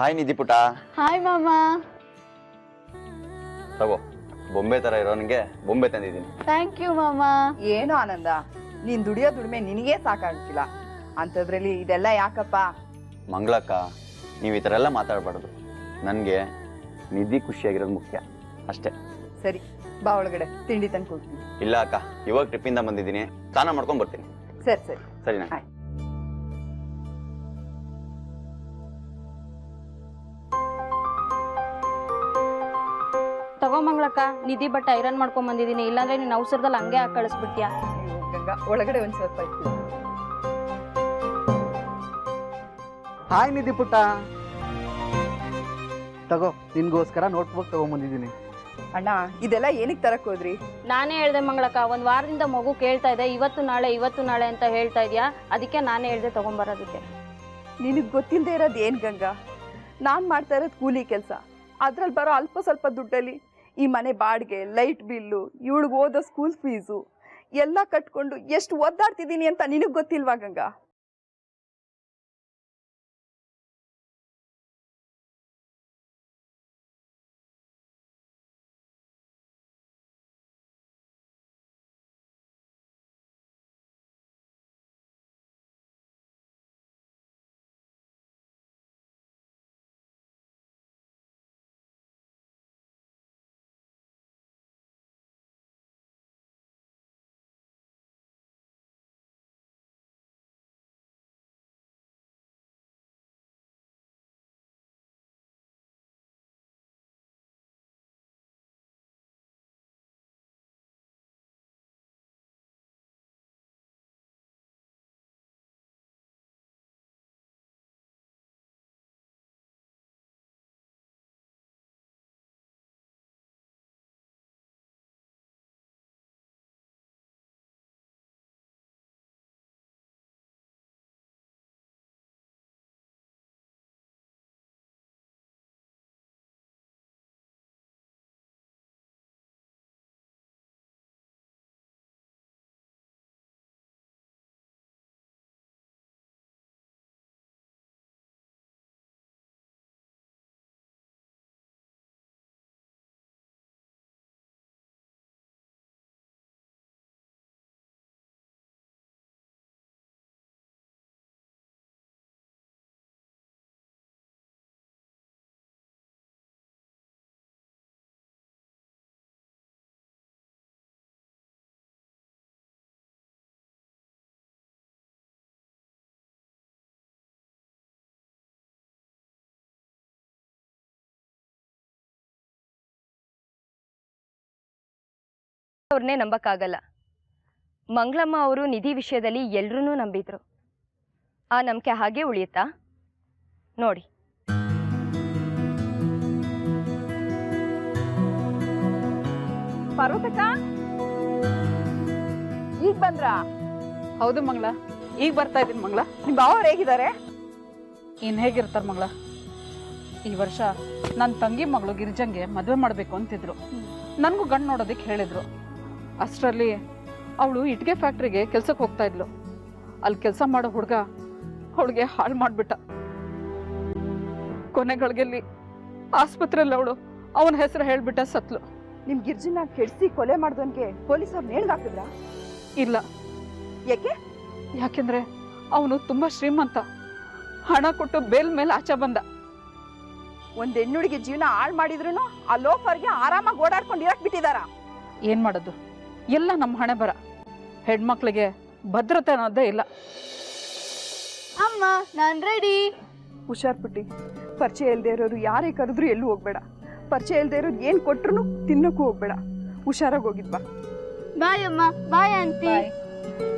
Hi ನಿಧಿ ಪುಟ. Hi ಮಾಮ. ತಗೋ, ಬೊಂಬೆ ತರ ಇರೋನಿಗೆ ಬೊಂಬೆ ತಂದಿದ್ದೀನಿ. ಥ್ಯಾಂಕ್ ಯು ಮಾಮ. ಏನು ಆನಂದ, ನೀನ್ ದುಡಿಯೋ ದುಡಿಮೆ ನಿನಗೇ ಸಾಕಾಗ್ತಿಲ್ಲ ಅಂಥದ್ರಲ್ಲಿ ಇದೆಲ್ಲ ಯಾಕಪ್ಪ? ಮಂಗಳಕ್ಕ, ನೀವು ಈ ಥರ ಎಲ್ಲ ಮಾತಾಡಬಾರ್ದು. ನನಗೆ ನಿಧಿ ಖುಷಿಯಾಗಿರೋದು ಮುಖ್ಯ ಅಷ್ಟೇ. ಸರಿ ಬಾ, ಒಳಗಡೆ ತಿಂಡಿ ತಂದು ಕೊಡ್ತೀನಿ. ಇಲ್ಲ ಅಕ್ಕ, ಇವಾಗ ಟ್ರಿಪ್ಪಿಂದ ಬಂದಿದ್ದೀನಿ, ಸ್ನಾನ ಮಾಡ್ಕೊಂಡು ಬರ್ತೀನಿ. ಸರಿ ಸರಿ ಸರಿನಾ? ಆಯ್ತು. ತಗೋ ಮಂಗಳಕ್ಕ, ನಿಧಿ ಬಟ್ಟೆ ಐರನ್ ಮಾಡ್ಕೊಂಡ್ ಬಂದಿದ್ದೀನಿ. ಇಲ್ಲಾಂದ್ರೆ ನೀನ್ ಅವಸರದಲ್ಲಿ ಹಂಗೆ ಹಾಕಿ ಕಳಿಸ್ಬಿಡ್ತೀಯ. ಗಂಗಾ, ಒಳಗಡೆ ಒಂದ್ ಸ್ವಲ್ಪ ಇತ್ತು. ಹಾಯ್ ನಿಧಿ ಪುಟ್ಟ, ತಗೋ ನಿನ್ಗೋಸ್ಕರ ನೋಟ್ಬುಕ್ ತಗೊಂಬಂದಿದ್ದೀನಿ. ಅಣ್ಣ, ಇದೆಲ್ಲ ಏನಕ್ಕೆ ತರಕ್ ಹೋದ್ರಿ? ನಾನೇ ಹೇಳ್ದೆ ಮಂಗಳಕ್ಕ, ಒಂದ್ ವಾರದಿಂದ ಮಗು ಕೇಳ್ತಾ ಇದೆ ಇವತ್ತು ನಾಳೆ ಅಂತ ಹೇಳ್ತಾ ಇದ್ಯಾ. ಅದಕ್ಕೆ ನಾನೇ ಹೇಳ್ದೆ ತಗೊಂಬರೋದಕ್ಕೆ. ನಿನಗ್ ಗೊತ್ತಿಲ್ಲದೆ ಇರೋದು ಏನ್ ಗಂಗಾ? ನಾನ್ ಮಾಡ್ತಾ ಇರೋದು ಕೂಲಿ ಕೆಲಸ. ಅದ್ರಲ್ಲಿ ಬರೋ ಅಲ್ಪ ಸ್ವಲ್ಪ ದುಡ್ಡಲ್ಲಿ ಈ ಮನೆ ಬಾಡಿಗೆ, ಲೈಟ್ ಬಿಲ್ಲು, ಇವಳಿಗೆ ಓದೋ ಸ್ಕೂಲ್ ಫೀಸು ಎಲ್ಲ ಕಟ್ಕೊಂಡು ಎಷ್ಟು ಒದ್ದಾಡ್ತಿದ್ದೀನಿ ಅಂತ ನಿನಗ್ ಗೊತ್ತಿಲ್ವಾ ಗಂಗಾ? ಅವ್ರನ್ನೇ ನಂಬಕ್ಕಾಗಲ್ಲ. ಮಂಗಳಮ್ಮ ಅವರು ನಿಧಿ ವಿಷಯದಲ್ಲಿ ಎಲ್ರೂ ನಂಬಿದ್ರು. ಆ ನಂಬಿಕೆ ಹಾಗೆ ಉಳಿಯುತ್ತಾ ನೋಡಿ. ಪರ್ವತಕ್ಕ, ಈಗ ಬಂದ್ರ? ಹೌದು ಮಂಗಳ, ಈಗ ಬರ್ತಾ ಇದ್ದೀನಿ ಮಂಗಳ. ನಿಮ್ ಬಾವ್ರು ಹೇಗಿದ್ದಾರೆ? ಇನ್ನು ಹೇಗಿರ್ತಾರೆ ಮಂಗಳ? ಈ ವರ್ಷ ನನ್ನ ತಂಗಿ ಮಗಳು ಗಿರಿಜಂಗೆ ಮದುವೆ ಮಾಡಬೇಕು ಅಂತಿದ್ರು. ನನಗೂ ಗಂಡು ನೋಡೋದಕ್ಕೆ ಹೇಳಿದ್ರು. ಅಷ್ಟರಲ್ಲಿ ಅವಳು ಇಟ್ಟಿಗೆ ಫ್ಯಾಕ್ಟ್ರಿಗೆ ಕೆಲ್ಸಕ್ಕೆ ಹೋಗ್ತಾ ಇದ್ಲು. ಅಲ್ಲಿ ಕೆಲಸ ಮಾಡೋ ಹುಡುಗ ಅವಳಿಗೆ ಹಾಳು ಮಾಡಿಬಿಟ್ಟ. ಕೊನೆಗಳಿಗೆಲ್ಲಿ ಆಸ್ಪತ್ರೆಯಲ್ಲಿ ಅವಳು ಅವನ ಹೆಸರು ಹೇಳ್ಬಿಟ್ಟ ಸತ್ಲು. ನಿಮ್ ಗಿರ್ಜನ ಕೆಡ್ಸಿ ಕೊಲೆ ಮಾಡ್ದವನ್ಗೆ ಪೊಲೀಸವ್ರು ನೇಣ್ಗಾಕಿದ್ರ? ಇಲ್ಲ. ಯಾಕೆ? ಯಾಕೆಂದ್ರೆ ಅವನು ತುಂಬಾ ಶ್ರೀಮಂತ. ಹಣ ಕೊಟ್ಟು ಬೇಲ್ ಮೇಲೆ ಆಚೆ ಬಂದ. ಒಂದ್ ಹೆಣ್ಣುಡಿಗೆ ಜೀವನ ಹಾಳು ಮಾಡಿದ್ರು ಆ ಲೋಫರ್ಗೆ ಆರಾಮಾಗಿ ಓಡಾಡ್ಕೊಂಡು ಇರಕ್ ಬಿಟ್ಟಿದಾರ. ಏನ್ ಮಾಡೋದು? ಎಲ್ಲ ನಮ್ಮ ಹಣೆ ಬರ. ಹೆಣ್ಮಕ್ಳಿಗೆ ಭದ್ರತೆ ಅನ್ನೋದೇ ಇಲ್ಲ. ಅಮ್ಮ, ನಾನ್ ರೆಡಿ. ಹುಷಾರ್ ಪುಟ್ಟಿ, ಪರಿಚಯ ಇಲ್ದೇ ಇರೋರು ಯಾರೇ ಕರೆದ್ರು ಎಲ್ಲೂ ಹೋಗ್ಬೇಡ. ಪರಿಚಯ ಇಲ್ದೇ ಇರೋರು ಏನ್ ಕೊಟ್ರು ತಿನ್ನಕ್ಕೂ ಹೋಗ್ಬೇಡ. ಹುಷಾರಾಗಿ ಹೋಗಿದ್ಬಾ. ಬಾಯ್ ಅಮ್ಮ. Bye aunty.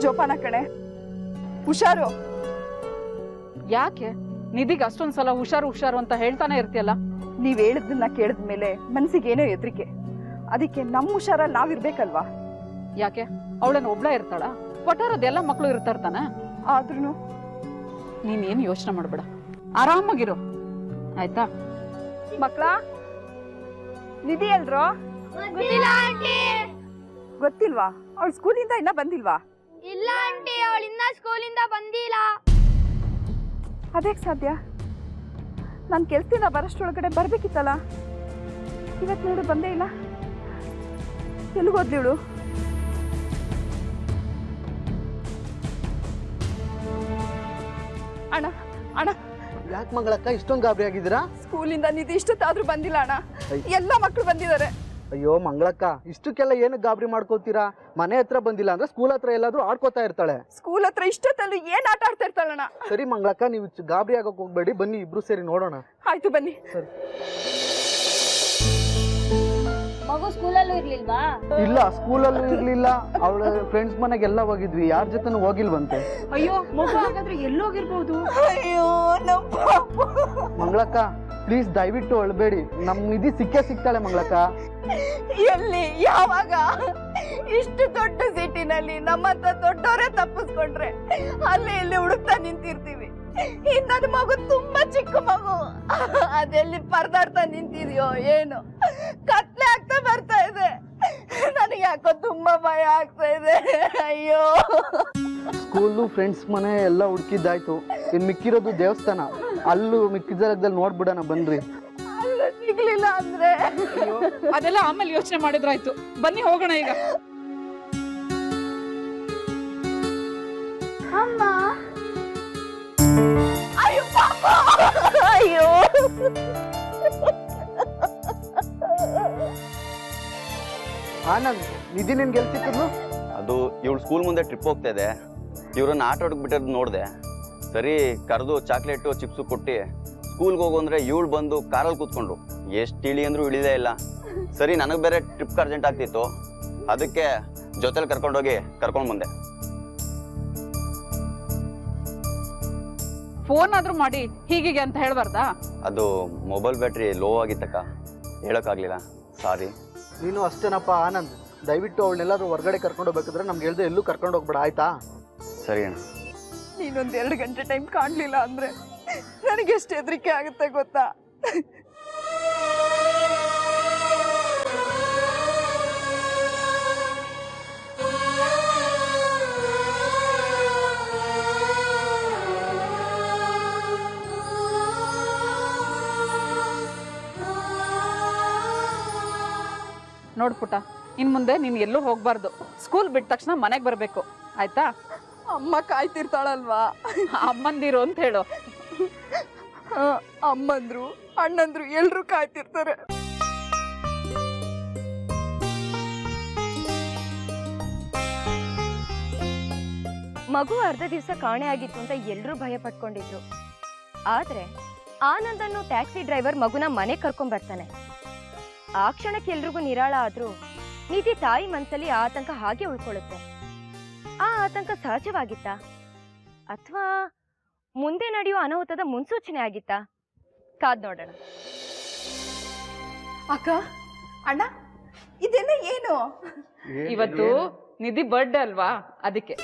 ಜೋಪಾನ ಕಣೆ, ಹುಷಾರು. ಯಾಕೆ ನಿಧಿಗೆ ಅಷ್ಟೊಂದ್ಸಲ ಹುಷಾರು ಹುಷಾರು ಅಂತ ಹೇಳ್ತಾನೆ ಇರ್ತೀಯಲ್ಲ? ನೀವ್ ಹೇಳಿದ್ದನ್ನ ಕೇಳಿದ್ಮೇಲೆ ಮನ್ಸಿಗೆ ಏನೋ ಹೆದರಿಕೆ. ಅದಕ್ಕೆ ನಮ್ಮ ಹುಷಾರಲ್ಲಿ ನಾವಿರ್ಬೇಕಲ್ವಾ? ಯಾಕೆ ಅವಳನ್ನ ಒಬ್ಳ ಇರ್ತಾಳ? ಒಟ್ಟಾರದ ಎಲ್ಲ ಮಕ್ಕಳು ಇರ್ತಾರ ತಾನೆ. ಆದ್ರೂ ನೀನೇನು ಯೋಚನೆ ಮಾಡ್ಬೇಡ, ಆರಾಮಾಗಿರು ಆಯ್ತಾ? ಮಕ್ಳ, ನಿಧಿ ಎಲ್ರೋ? ಗೊತ್ತಿಲ್ವಾ? ಅವಳು ಸ್ಕೂಲಿಂದ ಇನ್ನ ಬಂದಿಲ್ವಾ? ಇಲ್ಲ ಆಂಟಿ, ಅವಳಿಂದ ಸ್ಕೂಲಿಂದ ಬಂದಿಲ್ಲ. ಅದೇಕ್ ಸಾಧ್ಯ? ನಾನು ಕೆಲ್ಸದಿಂದ ಬರೋಷ್ಟೊಳಗಡೆ ಬರ್ಬೇಕಿತ್ತಲ್ಲ. ಇವತ್ತು ನೋಡು ಬಂದೇ ಇಲ್ಲ. ಎಲ್ಲಿಗೋದ್ಲಿವಳು? ಅಣ್ಣ ಅಣ್ಣ, ಯಾಕೆ ಮಂಗಳಕ್ಕ ಇಷ್ಟೊಂದು ಗಾಬರಿ ಆಗಿದ್ದೀರಾ? ಸ್ಕೂಲಿಂದ ನಿಧಿ ಇಷ್ಟೊತ್ತಾದ್ರೂ ಬಂದಿಲ್ಲ ಅಣ್ಣ. ಎಲ್ಲ ಮಕ್ಕಳು ಬಂದಿದ್ದಾರೆ. ಅಯ್ಯೋ ಮಂಗಳಕ್ಕ, ಇಷ್ಟಕ್ಕೆಲ್ಲ ಏನಕ್ಕೆ ಗಾಬರಿ ಮಾಡ್ಕೋತೀರಾ? ಮನೆ ಹತ್ರ ಬಂದಿಲ್ಲ ಅಂದ್ರೆ ಸ್ಕೂಲ್ ಹತ್ರ ಎಲ್ಲಾದ್ರೂ ಆಡ್ಕೋತಾ ಇರ್ತಾಳೆ. ಸ್ಕೂಲ್ ಹತ್ರ ಇಷ್ಟೊತ್ತಲ್ಲಿ ಏನ್ ಆಟ ಆಡ್ತಾ ಇರ್ತಾಳಣ್ಣ. ಸರಿ ಮಂಗಳಕ್ಕ, ನೀವು ಗಾಬರಿ ಆಗಕ್ಕೆ ಹೋಗ್ಬೇಡಿ, ಬನ್ನಿ ಇಬ್ರು ಸೇರಿ ನೋಡೋಣ. ಆಯ್ತು ಬನ್ನಿ. ಸರಿ. ಮಗು ಸ್ಕೂಲಲ್ಲೂ ಇರ್ಲಿಲ್ವಾ? ಇಲ್ಲ, ಸ್ಕೂಲಲ್ಲೂ ಇರ್ಲಿಲ್ಲ. ಅವಳ ಫ್ರೆಂಡ್ಸ್ ಮನೆಗೆಲ್ಲ ಹೋಗಿದ್ವಿ, ಯಾರ ಜೊತೆನೂ ಹೋಗಿಲ್ವಂತೆ. ಅಯ್ಯೋ ಮಗು ಹಾಗಾದ್ರೆ ಎಲ್ಲೋಗಿರ್ಬೋದು? ಅಯ್ಯೋ ಮಂಗಳಕ್ಕ ಪ್ಲೀಸ್ ದಯವಿಟ್ಟು ಅಳ್ಬೇಡಿ, ನಮ್ ನಿಧಿ ಸಿಗ್ತಾಳೆ ಮಂಗಳಕ್ಕ. ಎಲ್ಲಿ, ಯಾವಾಗ? ಇಷ್ಟು ದೊಡ್ಡ ಸಿಟಿನಲ್ಲಿ ನಮ್ಮಂತ ದೊಡ್ಡವರೇ ತಪ್ಪಿಸ್ಕೊಂಡ್ರೆ ಅಲ್ಲಿ ಇಲ್ಲಿ ಹುಡುಕ್ತಾ ನಿಂತಿರ್ತೀವಿ. ನನ್ನ ಮಗು ತುಂಬಾ ಚಿಕ್ಕ ಮಗು, ಅದೆಲ್ಲಿ ಪರದಾಡ್ತಾ ನಿಂತಿದ್ಯೋ ಏನು. ಕತ್ಲೆ ಆಗ್ತಾ ಬರ್ತಾ ಇದೆ. ನನಗೆ ಯಾಕೋ ತುಂಬಾ ಭಯ ಆಗ್ತಾ ಇದೆ. ಅಯ್ಯೋ. ಸ್ಕೂಲು ಫ್ರೆಂಡ್ಸ್ ಮನೆ ಎಲ್ಲ ಹುಡುಕಿದ್ದಾಯ್ತು, ಇನ್ ಮಿಕ್ಕಿರೋದು ದೇವಸ್ಥಾನ. ಅಲ್ಲೂ ಮಿಕ್ಕಿದ ಜಾಗದಲ್ಲಿ ನೋಡ್ಬಿಡೋಣ ಬನ್ರಿ. ಅಲ್ಲೂ ಸಿಗ್ಲಿಲ್ಲ ಅಂದ್ರೆ ಅದೆಲ್ಲ ಆಮೇಲೆ ಯೋಚನೆ ಮಾಡಿದ್ರಾಯ್ತು. ಬನ್ನಿ ಹೋಗೋಣ ಈಗ. ಅಮ್ಮ. ಅಯ್ಯೋ ಪಾಪ. ಅಯ್ಯೋ. ಆನಂದ್, ನಿಧಿ ನಿನ್ಗೆ ಎಲ್ಲಿ ಸಿಕ್ಕಿದ್ಲು? ಅದು ಇವಳು ಸ್ಕೂಲ್ ಮುಂದೆ ಟ್ರಿಪ್ ಹೋಗ್ತಾ ಇದೆ, ಇವ್ರನ್ನ ಆಟ ಆಡೋಕೆ ನೋಡಿದೆ. ಸರಿ ಕರೆದು ಚಾಕ್ಲೇಟು ಚಿಪ್ಸು ಕೊಟ್ಟು ಸ್ಕೂಲ್ಗೆ ಹೋಗು ಅಂದರೆ ಇವಳು ಬಂದು ಕಾರಲ್ಲಿ ಕೂತ್ಕೊಂಡ್ರು. ಎಷ್ಟು ಇಳಿ ಅಂದ್ರೂ ಇಳಿದೇ ಇಲ್ಲ. ಸರಿ ನನಗೆ ಬೇರೆ ಟ್ರಿಪ್ಗೆ ಅರ್ಜೆಂಟ್ ಆಗ್ತಿತ್ತು, ಅದಕ್ಕೆ ಜೊತೆಲಿ ಕರ್ಕೊಂಡೋಗಿ ಕರ್ಕೊಂಡು ಬಂದೆ. ಫೋನ್ ಆದ್ರೂ ಮಾಡಿ ಹೀಗೆ ಅಂತ ಹೇಳ್ಬಾರ್ದಾ? ಅದು ಮೊಬೈಲ್ ಬ್ಯಾಟ್ರಿ ಲೋ ಆಗಿತ್ತಕ್ಕ, ಹೇಳೋಕ್ಕಾಗಲಿಲ್ಲ, ಸಾರಿ. ನೀನು ಅಷ್ಟೇನಪ್ಪ ಆನಂದ್, ದಯವಿಟ್ಟು ಅವಳನ್ನೆಲ್ಲಾದ್ರೂ ಹೊರಗಡೆ ಕರ್ಕೊಂಡು ಹೋಗ್ಬೇಕಂದ್ರೆ ನಮ್ಗೆ ಹೇಳ್ದೆ ಎಲ್ಲೂ ಕರ್ಕೊಂಡು ಹೋಗ್ಬೇಡ, ಆಯ್ತಾ? ಸರಿ ಅಣ್ಣ. ನೀನೊಂದ್ 2 ಗಂಟೆ ಟೈಮ್ ಕಾಣ್ಲಿಲ್ಲ ಅಂದ್ರೆ ನನಗೆ ಎಷ್ಟು ಹೆದರಿಕೆ ಆಗುತ್ತೆ ಗೊತ್ತಾ? ನೋಡ್ಪುಟ, ಇನ್ ಮುಂದೆ ನೀನ್ ಎಲ್ಲೂ ಹೋಗ್ಬಾರ್ದು. ಸ್ಕೂಲ್ ಬಿಟ್ಟ ತಕ್ಷಣ ಮನೆಗೆ ಬರ್ಬೇಕು, ಆಯ್ತಾ? ಅಮ್ಮ ಕಾಯ್ತಿರ್ತಾಳಲ್ವಾ? ಅಮ್ಮಂದಿರು ಅಂತ ಹೇಳು. ಅಮ್ಮಂದ್ರು ಅಣ್ಣಂದ್ರು ಎಲ್ರು ಕಾಯ್ತಿರ್ತಾರೆ. ಮಗು ಅರ್ಧ ದಿವಸ ಕಾಣೆ ಆಗಿತ್ತು ಅಂತ ಎಲ್ಲರೂ ಭಯ ಪಟ್ಕೊಂಡಿದ್ರು. ಆದ್ರೆ ಆನಂದ್ ಅನ್ನೋ ಟ್ಯಾಕ್ಸಿ ಡ್ರೈವರ್ ಮಗುನ ಮನೆ ಕರ್ಕೊಂಡ್ ಬರ್ತಾನೆ. ಆ ಕ್ಷಣಕ್ಕೆ ಎಲ್ರಿಗೂ ನಿರಾಳ ಆದ್ರೂ ನಿಧಿ ತಾಯಿ ಮನ್ಸಲ್ಲಿ ಆ ಆತಂಕ ಹಾಗೆ ಉಳ್ಕೊಳ್ಳುತ್ತೆ. ಆ ಆತಂಕ ಸಹಜವಾಗಿತ್ತ ಅಥವಾ ಮುಂದೆ ನಡೆಯುವ ಅನಾಹುತದ ಮುನ್ಸೂಚನೆ ಆಗಿತ್ತಾ? ಕಾದ್ ನೋಡೋಣ. ಅಕ್ಕ, ಅಣ್ಣ, ಇದೆಲ್ಲ ಏನು? ಇವತ್ತು ನಿಧಿ ಬರ್ಡೇ ಅಲ್ವಾ, ಅದಕ್ಕೆ.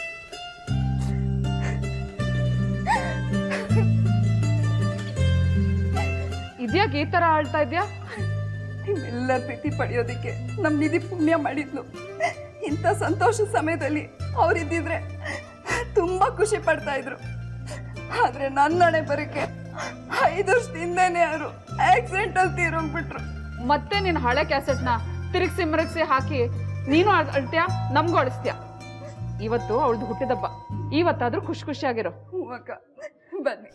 ಇದ್ಯಾಕೆ ಈ ತರ ಆಳ್ತಾ ಇದ್ಯಾ? ನಿಮ್ಮೆಲ್ಲರ ಪ್ರೀತಿ ಪಡೆಯೋದಿಕ್ಕೆ ನಮ್ ನಿಧಿ ಪುಣ್ಯ ಮಾಡಿದ್ಲು. ಇಂಥ ಸಂತೋಷ ಸಮಯದಲ್ಲಿ ಅವರಿದ್ದಿದ್ರೆ ತುಂಬಾ ಖುಷಿ ಪಡ್ತಾ ಇದ್ರು. ಆದ್ರೆ ನನ್ನ ಹಣೆ ಬರಕ್ಕೆ 5 ವರ್ಷದಿಂದನೇ ಅವರು ಆಕ್ಸಿಡೆಂಟ್ ಅಲ್ಲಿ ತೀರೋಗ್ಬಿಟ್ರು. ಮತ್ತೆ ನಿನ್ ಹಳೆ ಕ್ಯಾಸೆಟ್ನ ತಿರುಗಿಸಿ ಮಿರಗಿಸಿ ಹಾಕಿ ನೀನು ಅಳ್ತ್ಯಾ, ನಮ್ಗೂ ಅಳಿಸ್ತ್ಯಾ. ಇವತ್ತು ಅವಳದು ಹುಟ್ಟಿದಬ್ಬ, ಇವತ್ತಾದ್ರೂ ಖುಷಿ ಖುಷಿಯಾಗಿರೋ. ಅಕ್ಕ ಬನ್ನಿ.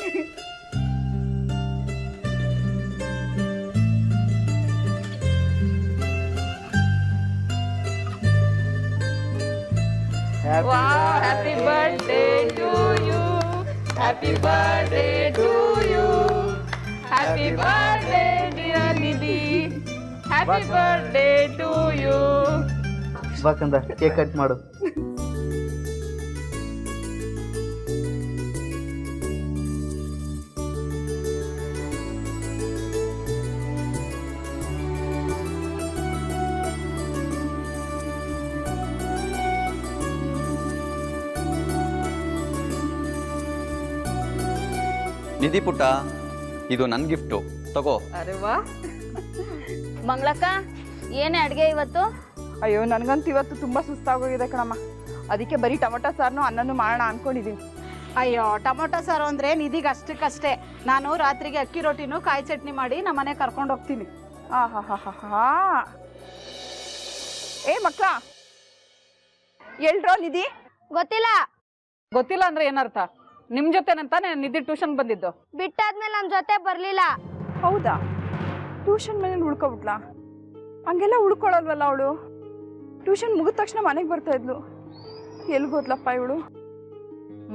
Happy birthday to you, happy birthday to you, happy birthday dear Nidhi, happy birthday to you. ಬಾಕಂದ ಕೇಕ್ ಕಟ್ ಮಾಡು. ನಿಧಿ ಪುಟ್ಟ, ಇದು ನನ್ನ ಗಿಫ್ಟು, ತಗೋ. ಅರೆ ವಾ. ಮಂಗಳಕ್ಕ, ಏನೇ ಅಡ್ಗೆ ಇವತ್ತು? ಅಯ್ಯೋ, ನನಗಂತೂ ಇವತ್ತು ತುಂಬಾ ಸುಸ್ತಾಗೋಗಿದೆ ಕಣಮ್ಮ. ಅದಕ್ಕೆ ಬರೀ ಟೊಮೊಟೊ ಸಾರನು ಅನ್ನನೂ ಮಾಡೋಣ ಅನ್ಕೊಂಡಿದೀನಿ. ಅಯ್ಯೋ ಟೊಮೊಟೊ ಸಾರು ಅಂದರೆ ನಿಧಿಗೆ ಅಷ್ಟಕ್ಕಷ್ಟೇ. ನಾನು ರಾತ್ರಿಗೆ ಅಕ್ಕಿ ರೊಟ್ಟಿನೂ ಕಾಯಿ ಚಟ್ನಿ ಮಾಡಿ ನಮ್ಮನೆ ಕರ್ಕೊಂಡು ಹೋಗ್ತೀನಿ. ಆಹಾ ಏ ಮಕ್ಳ ಎಲ್ರೋ ನಿಧಿ? ಗೊತ್ತಿಲ್ಲ. ಗೊತ್ತಿಲ್ಲ ಅಂದ್ರೆ ಏನರ್ಥ? ನಿಮ್ ಜೊತೆನಂತಾನೆ ನಿಧಿ ಟ್ಯೂಷನ್ ಬಂದಿದ್ದು. ಬಿಟ್ಟಾದ್ಮೇಲೆ ನಮ್ಮ ಜೊತೆ ಬರ್ಲಿಲ್ಲ. ಹೌದಾ? ಟ್ಯೂಷನ್ ಮನೇಲಿ ಉಳ್ಕೊಬಿಟ್ಲಾ? ಹಂಗೆಲ್ಲ ಉಳ್ಕೊಳಲ್ವಲ್ಲ ಅವಳು. ಟ್ಯೂಷನ್ ಮುಗಿದ ತಕ್ಷಣ ಮನೆಗೆ ಬರ್ತಾ ಇದ್ಲು. ಎಲ್ಗೋದ್ಲಪ್ಪ ಇವಳು?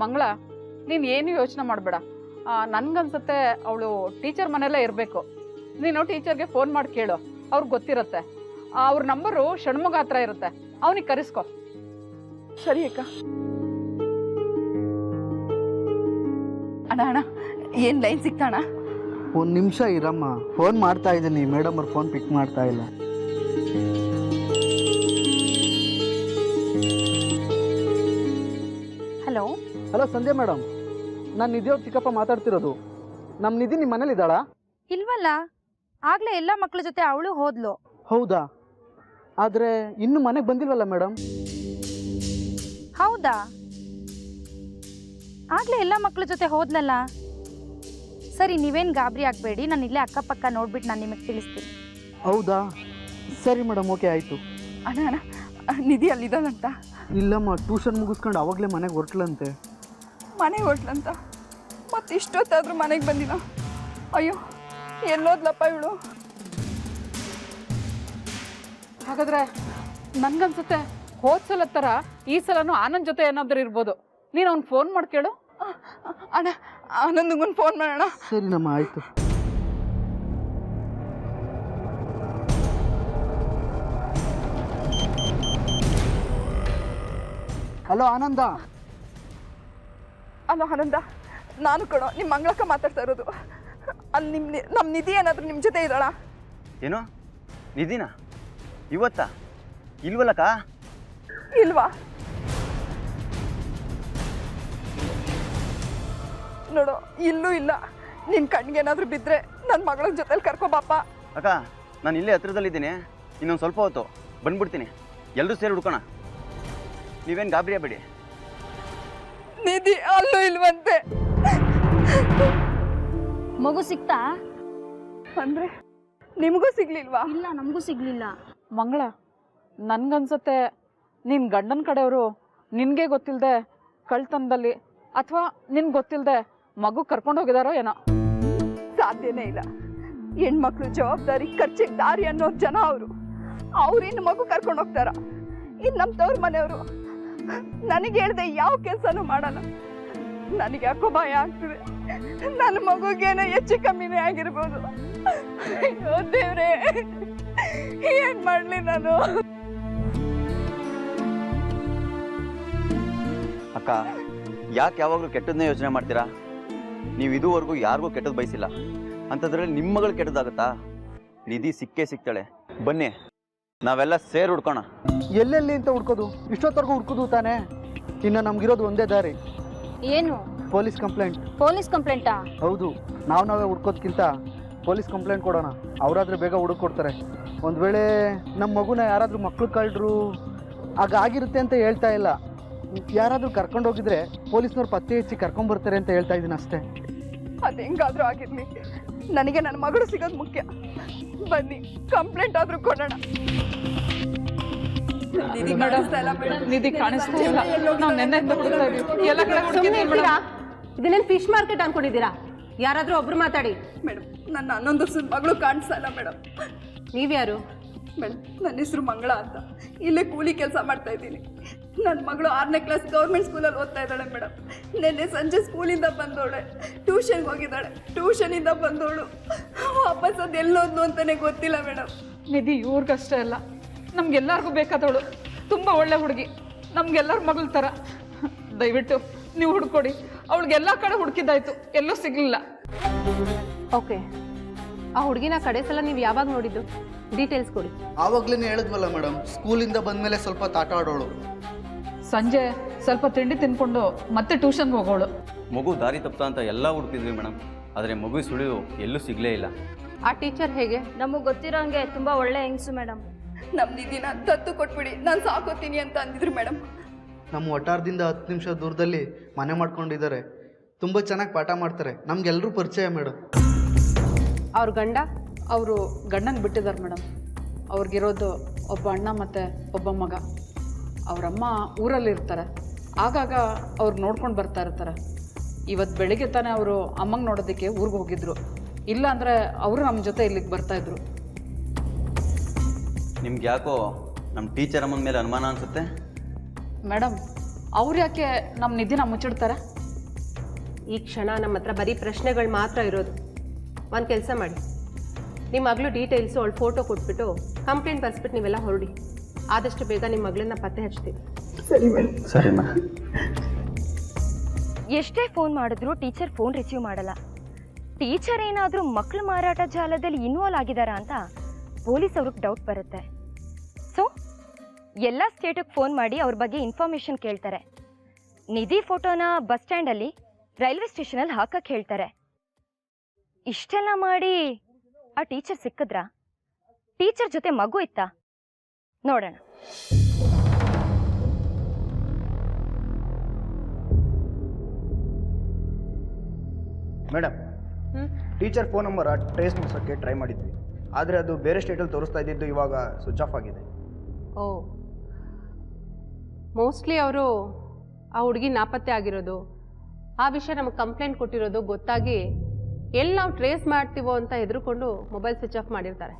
ಮಂಗಳ, ನೀನ್ ಏನು ಯೋಚನೆ ಮಾಡಬೇಡ. ನನ್ಗನ್ಸುತ್ತೆ ಅವಳು ಟೀಚರ್ ಮನೆಯಲ್ಲೇ ಇರಬೇಕು. ನೀನು ಟೀಚರ್ಗೆ ಫೋನ್ ಮಾಡಿ ಕೇಳು, ಅವ್ರಿಗೆ ಗೊತ್ತಿರುತ್ತೆ. ಅವ್ರ ನಂಬರು ಷಣ್ಮುಗ ಹತ್ರ ಇರುತ್ತೆ, ಅವನಿಗೆ ಕರೆಸ್ಕೊ. ಸರಿ ಅಕ್ಕ. ಅಣ್ಣ ಏನ್ ಲೈನ್ ಸಿಗ್ತಾಣ? ಒಂದು ನಿಮಿಷ ಇರಮ್ಮ, ಫೋನ್ ಮಾಡ್ತಾ ಇದ್ದೀನಿ. ಮೇಡಮ್ ಅವ್ರು ಫೋನ್ ಪಿಕ್ ಮಾಡ್ತಾ ಇಲ್ಲ. ಹಲೋ ಹಲೋ ಸಂಧ್ಯಾ ಮೇಡಮ್, ನಾನು ನಿಧಿಯವ್ರ ಚಿಕ್ಕಪ್ಪ ಮಾತಾಡ್ತಿರೋದು. ನಮ್ಮ ನಿಧಿ ನಿಮ್ಮ ಮನೇಲಿ ಇದ್ದಾಳಾ? ಇಲ್ವಲ್ಲ, ಆಗ್ಲೇ ಎಲ್ಲ ಮಕ್ಕಳ ಜೊತೆ ಅವಳು ಹೋದ್ಲು. ಹೌದಾ? ಆದರೆ ಇನ್ನೂ ಮನೆಗೆ ಬಂದಿಲ್ವಲ್ಲ ಮೇಡಮ್? ಹೌದಾ? ಆಗ್ಲೇ ಎಲ್ಲ ಮಕ್ಕಳ ಜೊತೆ ಹೋದ್ಲಲ್ಲ. ಸರಿ, ನೀವೇನು ಗಾಬರಿ ಆಗಬೇಡಿ, ನಾನು ಇಲ್ಲೇ ಅಕ್ಕಪಕ್ಕ ನೋಡ್ಬಿಟ್ಟು ನಾನು ನಿಮಗೆ ತಿಳಿಸ್ತೀನಿ. ಹೌದಾ? ಸರಿ ಮೇಡಮ್, ಓಕೆ ಆಯಿತು. ಅಣ್ಣ ನಿಧಿ ಅಲ್ಲಿದ್ದಾಳಂತ? ಇಲ್ಲಮ್ಮ, ಟ್ಯೂಷನ್ ಮುಗಿಸ್ಕೊಂಡು ಅವಾಗಲೇ ಮನೆಗೆ ಹೊರಟ್ಲಂತೆ. ಮನೆಗೆ ಹೊಟ್ಲಂತ? ಮತ್ತೆ ಇಷ್ಟೊತ್ತಾದ್ರೂ ಮನೆಗೆ ಬಂದಿಲ್ಲ. ಅಯ್ಯೋ, ಎಲ್ಲೋದ್ಲಪ್ಪ ಇವಳು? ಹಾಗಾದ್ರೆ ನನ್ಗನ್ಸುತ್ತೆ ಹೋದ್ ಸಲ ಥರ ಈ ಸಲನೂ ಆನಂದ್ ಜೊತೆ ಏನಾದರೂ ಇರ್ಬೋದು. ನೀನು ಅವ್ನು ಫೋನ್ ಮಾಡಿ ಕೇಳು. ಅಣ್ಣ ಆನಂದ್ಗೊಂದು ಫೋನ್ ಮಾಡೋಣ. ಸರಿನಮ್ಮ, ಆಯಿತು. ಹಲೋ ಆನಂದ. ಅಲ್ಲ ಆನಂದ, ನಾನು ಕಣೋ ನಿಮ್ಮ ಮಂಗಳಕ್ಕ ಮಾತಾಡ್ತಾ ಇರೋದು. ಅಲ್ಲಿ ನಮ್ಮ ನಿಧಿ ಏನಾದರೂ ನಿಮ್ಮ ಜೊತೆ ಇದ್ದಾಳ? ಏನು ನಿಧಿನಾ? ಇವತ್ತಾ? ಇಲ್ವಲ್ಲಕ್ಕ? ಇಲ್ವಾ? ನೋಡು, ಇಲ್ಲೂ ಇಲ್ಲ. ನಿನ್ನ ಕಣ್ಗೇನಾದರೂ ಬಿದ್ದರೆ ನನ್ನ ಮಗಳ ಜೊತೆಲಿ ಕರ್ಕೊಬಾಪ. ಅಕ್ಕ, ನಾನು ಇಲ್ಲೇ ಹತ್ರದಲ್ಲಿದ್ದೀನಿ. ಇನ್ನೊಂದು ಸ್ವಲ್ಪ ಹೊತ್ತು ಬಂದ್ಬಿಡ್ತೀನಿ. ಎಲ್ಲರೂ ಸೇರಿ ಹುಡ್ಕೋಣ. ನೀವೇನು ಗಾಬರಿ ಆಗಬೇಡಿ. ನಿಧಿ ಅಲ್ಲೂ ಇಲ್ವಂತೆ. ಮಗು ಸಿಕ್ತಾ? ಅಂದ್ರೆ ನಿಮಗೂ ಸಿಗ್ಲಿಲ್ವಾ? ಇಲ್ಲ, ನಮಗೂ ಸಿಗ್ಲಿಲ್ಲ. ಮಂಗಳ, ನನ್ಗನ್ಸುತ್ತೆ ನಿನ್ನ ಗಂಡನ ಕಡೆಯವರು ನಿನಗೆ ಗೊತ್ತಿಲ್ಲದೆ ಕಳ್ತನದಲ್ಲಿ ಅಥವಾ ನಿನ್ಗೆ ಗೊತ್ತಿಲ್ಲದೆ ಮಗು ಕರ್ಕೊಂಡು ಹೋಗಿದಾರೋ ಏನೋ. ಸಾಧ್ಯನೇ ಇಲ್ಲ. ಹೆಣ್ಮಕ್ಳು ಜವಾಬ್ದಾರಿ, ಖರ್ಚಿಗೆ ದಾರಿ ಅನ್ನೋ ಜನ ಅವರು. ಅವ್ರಿನ್ನು ಮಗು ಕರ್ಕೊಂಡು ಹೋಗ್ತಾರ? ಇನ್ನು ನಮ್ಮ ತವ್ರ ಮನೆಯವರು ನನಗೆ ಹೇಳ್ದೆ ಯಾವ ಕೆಲಸನೂ ಮಾಡಲ್ಲ. ನನಗೆ ಯಾಕೋ ಭಯ ಆಗ್ತದೆ. ನನ್ನ ಮಗುಗೇನೋ ಹೆಚ್ಚು ಕಮ್ಮಿನೇ ಆಗಿರ್ಬೋದು. ಅಯ್ಯೋ ದೇವ್ರೇ, ಏನ್ ಮಾಡ್ಲಿ ನಾನು? ಅಕ್ಕ, ಯಾಕೆ ಯಾವಾಗಲೂ ಕೆಟ್ಟದನ್ನೇ ಯೋಚನೆ ಮಾಡ್ತೀರಾ? ನೀವು ಇದುವರೆಗೂ ಯಾರಿಗೂ ಕೆಟ್ಟದ್ದು ಬಯಸಿಲ್ಲ. ಅಂಥದ್ರಲ್ಲಿ ನಿಮ್ಮ ಮಗಳು ಕೆಟ್ಟದಾಗುತ್ತಾ? ನಿಧಿ ಸಿಕ್ಕೇ ಸಿಗ್ತಾಳೆ. ಬನ್ನಿ, ನಾವೆಲ್ಲ ಸೇರಿ ಹುಡ್ಕೋಣ. ಎಲ್ಲೆಲ್ಲಿ ಅಂತ ಹುಡ್ಕೋದು? ಇಷ್ಟೊತ್ತವರೆಗೂ ಹುಡ್ಕೋದು ತಾನೇ. ಇನ್ನು ನಮ್ಗಿರೋದು ಒಂದೇ ದಾರಿ. ಏನು? Police complaint. ಪೊಲೀಸ್ ಕಂಪ್ಲೇಂಟಾ? ಹೌದು. ನಾವೇ ಹುಡ್ಕೋದ್ಕಿಂತ ಪೊಲೀಸ್ ಕಂಪ್ಲೇಂಟ್ ಕೊಡೋಣ. ಅವರಾದ್ರೆ ಬೇಗ ಹುಡುಕ್ ಕೊಡ್ತಾರೆ. ಒಂದು ವೇಳೆ ನಮ್ಮ ಮಗುನ ಯಾರಾದರೂ ಮಕ್ಕಳು ಕಳ್ಳರು ಆಗಿರುತ್ತೆ ಅಂತ ಹೇಳ್ತಾ ಇಲ್ಲ. ಯಾರಾದರೂ ಕರ್ಕೊಂಡೋಗಿದ್ರೆ ಪೊಲೀಸ್ನವ್ರು ಪತ್ತೆ ಹಚ್ಚಿ ಕರ್ಕೊಂಬರ್ತಾರೆ ಅಂತ ಹೇಳ್ತಾ ಇದ್ದೀನಿ ಅಷ್ಟೇ. ಅದು ಹೆಂಗಾದ್ರೂ ಆಗಿರ್ಲಿ, ನನಗೆ ನನ್ನ ಮಗಳು ಸಿಗೋದು ಮುಖ್ಯ. ಬನ್ನಿ, ಕಂಪ್ಲೇಂಟ್ ಆದ್ರೂ ಕೊಡೋಣ. ನಿಧಿ ಕಾಣಿಸ್ತಾ ಇಲ್ಲ. ನಾವು ನೆನ್ನೆಯಿಂದ ಹುಡುಕ್ತಾ ಇದೀವಿ. ಎಲ್ಲ ಕಡೆ ಹುಡುಕಿದ್ದೀವಿ ಮೇಡಮ್. ಇದನ್ನೇನು ಫಿಶ್ ಮಾರ್ಕೆಟ್ ಅನ್ಕೊಂಡಿದ್ದೀರಾ? ಯಾರಾದರೂ ಒಬ್ರು ಮಾತಾಡಿ. ಮೇಡಮ್, ನನ್ನ 11 ವರ್ಷದ ಮಗಳು ಕಾಣಿಸ್ತಾ ಇಲ್ಲ ಮೇಡಮ್. ನೀವ್ಯಾರು? ಮೇಡಮ್, ನನ್ನ ಹೆಸರು ಮಂಗಳ ಅಂತ. ಇಲ್ಲೇ ಕೂಲಿ ಕೆಲಸ ಮಾಡ್ತಾ ಇದ್ದೀನಿ. ನನ್ನ ಮಗಳು 6ನೇ ಕ್ಲಾಸ್ ಗೌರ್ಮೆಂಟ್ ಸ್ಕೂಲಲ್ಲಿ ಓದ್ತಾ ಇದ್ದಾಳೆ ಮೇಡಮ್. ನಿನ್ನೆ ಸಂಜೆ ಸ್ಕೂಲಿಂದ ಬಂದವಳೆ, ಟ್ಯೂಷನ್ಗೆ ಹೋಗಿದ್ದಾಳೆ. ಟ್ಯೂಷನಿಂದ ಬಂದವಳು ವಾಪಸ್ ಅದು ಎಲ್ಲೋದ್ಲು ಅಂತಲೇ ಗೊತ್ತಿಲ್ಲ ಮೇಡಮ್. ನಿಧಿ ಇವ್ರಿಗಷ್ಟೇ ಅಲ್ಲ, ನಮ್ಗೆಲ್ಲರಿಗೂ ಬೇಕಾದವಳು. ತುಂಬ ಒಳ್ಳೆ ಹುಡುಗಿ, ನಮ್ಗೆಲ್ಲರ ಮಗಳ ಥರ. ದಯವಿಟ್ಟು ನೀವು ಹುಡ್ಕೊಡಿ. ಅವಳಿಗೆಲ್ಲ ಕಡೆ ಹುಡುಕಿದ್ದಾಯ್ತು, ಎಲ್ಲೂ ಸಿಗಲಿಲ್ಲ. ಓಕೆ, ಆ ಹುಡುಗಿನ ಕಡೆ ಸಲ ನೀವು ಯಾವಾಗ ನೋಡಿದ್ದು? ಡೀಟೇಲ್ಸ್ ಕೊಡಿ. ಆವಾಗಲೇ ಹೇಳಿದ್ವಲ್ಲ ಮೇಡಮ್, ಸ್ಕೂಲಿಂದ ಬಂದಮೇಲೆ ಸ್ವಲ್ಪ ತಾಟ ಆಡೋಳು. ಸಂಜೆ ಸ್ವಲ್ಪ ತಿಂಡಿ ತಿನ್ಕೊಂಡು ಮತ್ತೆ ಟ್ಯೂಷನ್ಗೆ ಹೋಗೋಳು. ಮಗು ದಾರಿ ತಪ್ತಾ ಅಂತ ಎಲ್ಲ ಹುಡುಕಿದ್ವಿ ಮೇಡಮ್. ಆದರೆ ಮಗು ಸುಳಿವು ಎಲ್ಲೂ ಸಿಗಲೇ ಇಲ್ಲ. ಆ ಟೀಚರ್ ಹೇಗೆ? ನಮಗೆ ಗೊತ್ತಿರೋಂಗೆ ತುಂಬ ಒಳ್ಳೆ ಹೆಂಗಸು ಮೇಡಮ್. ನಮ್ಮ ನಿಧಿನ ದತ್ತು ಕೊಟ್ಬಿಡಿ, ನಾನು ಸಾಕೋತೀನಿ ಅಂತ ಅಂದಿದ್ರು ಮೇಡಮ್. ನಮ್ಮ ವಠಾರದಿಂದ 10 ನಿಮಿಷ ದೂರದಲ್ಲಿ ಮನೆ ಮಾಡ್ಕೊಂಡಿದ್ದಾರೆ. ತುಂಬ ಚೆನ್ನಾಗಿ ಪಾಠ ಮಾಡ್ತಾರೆ. ನಮಗೆಲ್ಲರೂ ಪರಿಚಯ ಮೇಡಮ್. ಅವ್ರ ಗಂಡ ಅವರು ಗಂಡನ ಬಿಟ್ಟಿದ್ದಾರೆ ಮೇಡಮ್. ಅವ್ರಿಗಿರೋದು ಒಬ್ಬ ಅಣ್ಣ ಮತ್ತು ಒಬ್ಬ ಮಗ. ಅವರಮ್ಮ ಊರಲ್ಲಿರ್ತಾರೆ. ಆಗಾಗ ಅವ್ರು ನೋಡ್ಕೊಂಡು ಬರ್ತಾ ಇರ್ತಾರೆ. ಇವತ್ತು ಬೆಳಿಗ್ಗೆ ತಾನೇ ಅವರು ಅಮ್ಮಂಗೆ ನೋಡೋದಕ್ಕೆ ಊರಿಗೆ ಹೋಗಿದ್ರು. ಇಲ್ಲ ಅಂದರೆ ಅವರು ನಮ್ಮ ಜೊತೆ ಇಲ್ಲಿಗೆ ಬರ್ತಾಯಿದ್ರು. ನಿಮ್ಗೆ ಯಾಕೋ ನಮ್ಮ ಟೀಚರ್ ಅಮ್ಮನ ಮೇಲೆ ಅನುಮಾನ ಅನಿಸುತ್ತೆ? ಮೇಡಮ್, ಅವ್ರು ಯಾಕೆ ನಮ್ಮ ನಿಧಿನ ಮುಚ್ಚಿಡ್ತಾರೆ? ಈ ಕ್ಷಣ ನಮ್ಮ ಹತ್ರ ಬರೀ ಪ್ರಶ್ನೆಗಳು ಮಾತ್ರ ಇರೋದು. ಒಂದು ಕೆಲಸ ಮಾಡಿ, ನಿಮ್ಮ ಮಗಳು ಡೀಟೇಲ್ಸು ಅವಳು ಫೋಟೋ ಕೊಟ್ಬಿಟ್ಟು ಕಂಪ್ಲೇಂಟ್ ಬರ್ಸ್ಬಿಟ್ಟು ನೀವೆಲ್ಲ ಹೊರಡಿ. ಆದಷ್ಟು ಬೇಗ ನಿಮ್ಮ ಮಗಳನ್ನ ಪತ್ತೆ ಹಚ್ತೀವಿ. ಸರಿ ಮೇಡಮ್. ಎಷ್ಟೇ ಫೋನ್ ಮಾಡಿದ್ರು ಟೀಚರ್ ಫೋನ್ ರಿಸೀವ್ ಮಾಡಲ್ಲ. ಟೀಚರ್ ಏನಾದರೂ ಮಕ್ಕಳು ಮಾರಾಟ ಜಾಲದಲ್ಲಿ ಇನ್ವಾಲ್ವ್ ಆಗಿದ್ದಾರಾ ಅಂತ ಪೊಲೀಸ್ ಅವ್ರಿಗೆ ಡೌಟ್ ಬರುತ್ತೆ. ಸೊ ಎಲ್ಲ ಸ್ಟೇಟಿಗೆ ಫೋನ್ ಮಾಡಿ ಅವ್ರ ಬಗ್ಗೆ ಇನ್ಫಾರ್ಮೇಷನ್ ಕೇಳ್ತಾರೆ. ನಿಧಿ ಫೋಟೋನ ಬಸ್ ಸ್ಟ್ಯಾಂಡಲ್ಲಿ ರೈಲ್ವೆ ಸ್ಟೇಷನಲ್ಲಿ ಹಾಕಕ್ಕೆ ಹೇಳ್ತಾರೆ. ಇಷ್ಟೆಲ್ಲ ಮಾಡಿ ಆ ಟೀಚರ್ ಸಿಕ್ಕಿದ್ರಾ? ಟೀಚರ್ ಜೊತೆ ಮಗು ಇತ್ತಾ? ನೋಡೋಣ. Madam, teacher phone number trace ಮಾಡಿಸೋಕ್ಕೆ ಟ್ರೈ ಮಾಡಿದ್ವಿ. ಆದರೆ ಅದು ಬೇರೆ ಸ್ಟೇಟಲ್ಲಿ ತೋರಿಸ್ತಾ ಇದ್ದಿದ್ದು ಇವಾಗ ಸ್ವಿಚ್ ಆಫ್ ಆಗಿದೆ. ಓ, ಮೋಸ್ಟ್ಲಿ ಅವರು ಆ ಹುಡುಗಿ ನಾಪತ್ತೆ ಆಗಿರೋದು, ಆ ವಿಷಯ ನಮಗೆ ಕಂಪ್ಲೇಂಟ್ ಕೊಟ್ಟಿರೋದು ಗೊತ್ತಾಗಿ ಎಲ್ಲಿ ನಾವು ಟ್ರೇಸ್ ಮಾಡ್ತೀವೋ ಅಂತ ಹೆದರ್ಕೊಂಡು ಮೊಬೈಲ್ ಸ್ವಿಚ್ ಆಫ್ ಮಾಡಿರ್ತಾರೆ.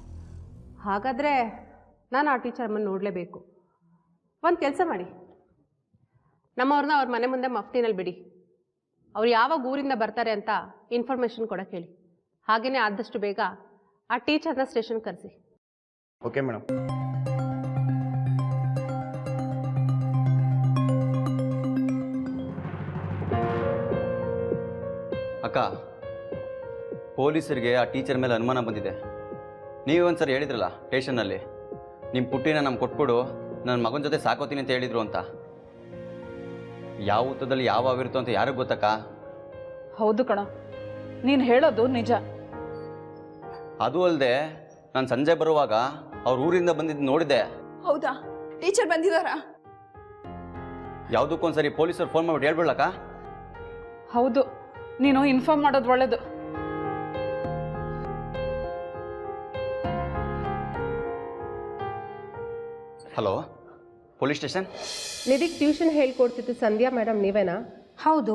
ಹಾಗಾದರೆ ನಾನು ಆ ಟೀಚರ್ ಅಮ್ಮನ್ನು ನೋಡಲೇಬೇಕು. ಒಂದು ಕೆಲಸ ಮಾಡಿ, ನಮ್ಮವ್ರನ್ನ ಅವ್ರ ಮನೆ ಮುಂದೆ ಮಫ್ತಿನಲ್ಲಿ ಬಿಡಿ. ಅವ್ರು ಯಾವಾಗ ಊರಿಂದ ಬರ್ತಾರೆ ಅಂತ ಇನ್ಫಾರ್ಮೇಷನ್ ಕೊಡೋಕ್ಕೆ ಹೇಳಿ. ಹಾಗೆಯೇ ಆದಷ್ಟು ಬೇಗ ಆ ಟೀಚರ್ನ ಸ್ಟೇಷನ್ ಕರೆಸಿ. Okay madam. ಅಕ್ಕ, ಪೊಲೀಸರಿಗೆ ಆ ಟೀಚರ್ ಮೇಲೆ ಅನುಮಾನ ಬಂದಿದೆ. ನೀವೇ ಒಂದು ಸರಿ ಹೇಳಿದ್ರಲ್ಲ ಸ್ಟೇಷನ್ನಲ್ಲಿ, ನಿಮ್ಮ ಪುಟ್ಟಿನ ನಮ್ಗೆ ಕೊಟ್ಬಿಡು, ನನ್ನ ಮಗನ ಜೊತೆ ಸಾಕೋತೀನಿ ಅಂತ ಹೇಳಿದರು ಅಂತ. ಯಾವ ಊತದಲ್ಲಿ ಯಾವ ಆಗಿರುತ್ತೋ ಅಂತ ಯಾರಿಗೂ ಗೊತ್ತಕ್ಕ? ಹೌದು ಕಣ, ನೀನು ಹೇಳೋದು ನಿಜ. ಅದು ಅಲ್ಲದೆ ನಾನು ಸಂಜೆ ಬರುವಾಗ ಅವ್ರ ಊರಿಂದ ಬಂದಿದ್ದು ನೋಡಿದೆ. ಹೌದಾ? ಟೀಚರ್ ಬಂದಿದ್ದಾರಾ? ಯಾವುದಕ್ಕೊಂದ್ಸರಿ ಪೊಲೀಸರು ಫೋನ್ ಮಾಡ್ಬಿಟ್ಟು ಹೇಳ್ಬಿಡ್ಲಕ್ಕ? ಹೌದು, ನೀನು ಇನ್ಫಾರ್ಮ್ ಮಾಡೋದು ಒಳ್ಳೇದು. Hello, police station. ನಿಧಿಗೆ ಟ್ಯೂಷನ್ ಹೇಳ್ಕೊಡ್ತಿದ್ದು ಸಂಧ್ಯಾ ಮೇಡಮ್ ನೀವೇನಾ? ಹೌದು,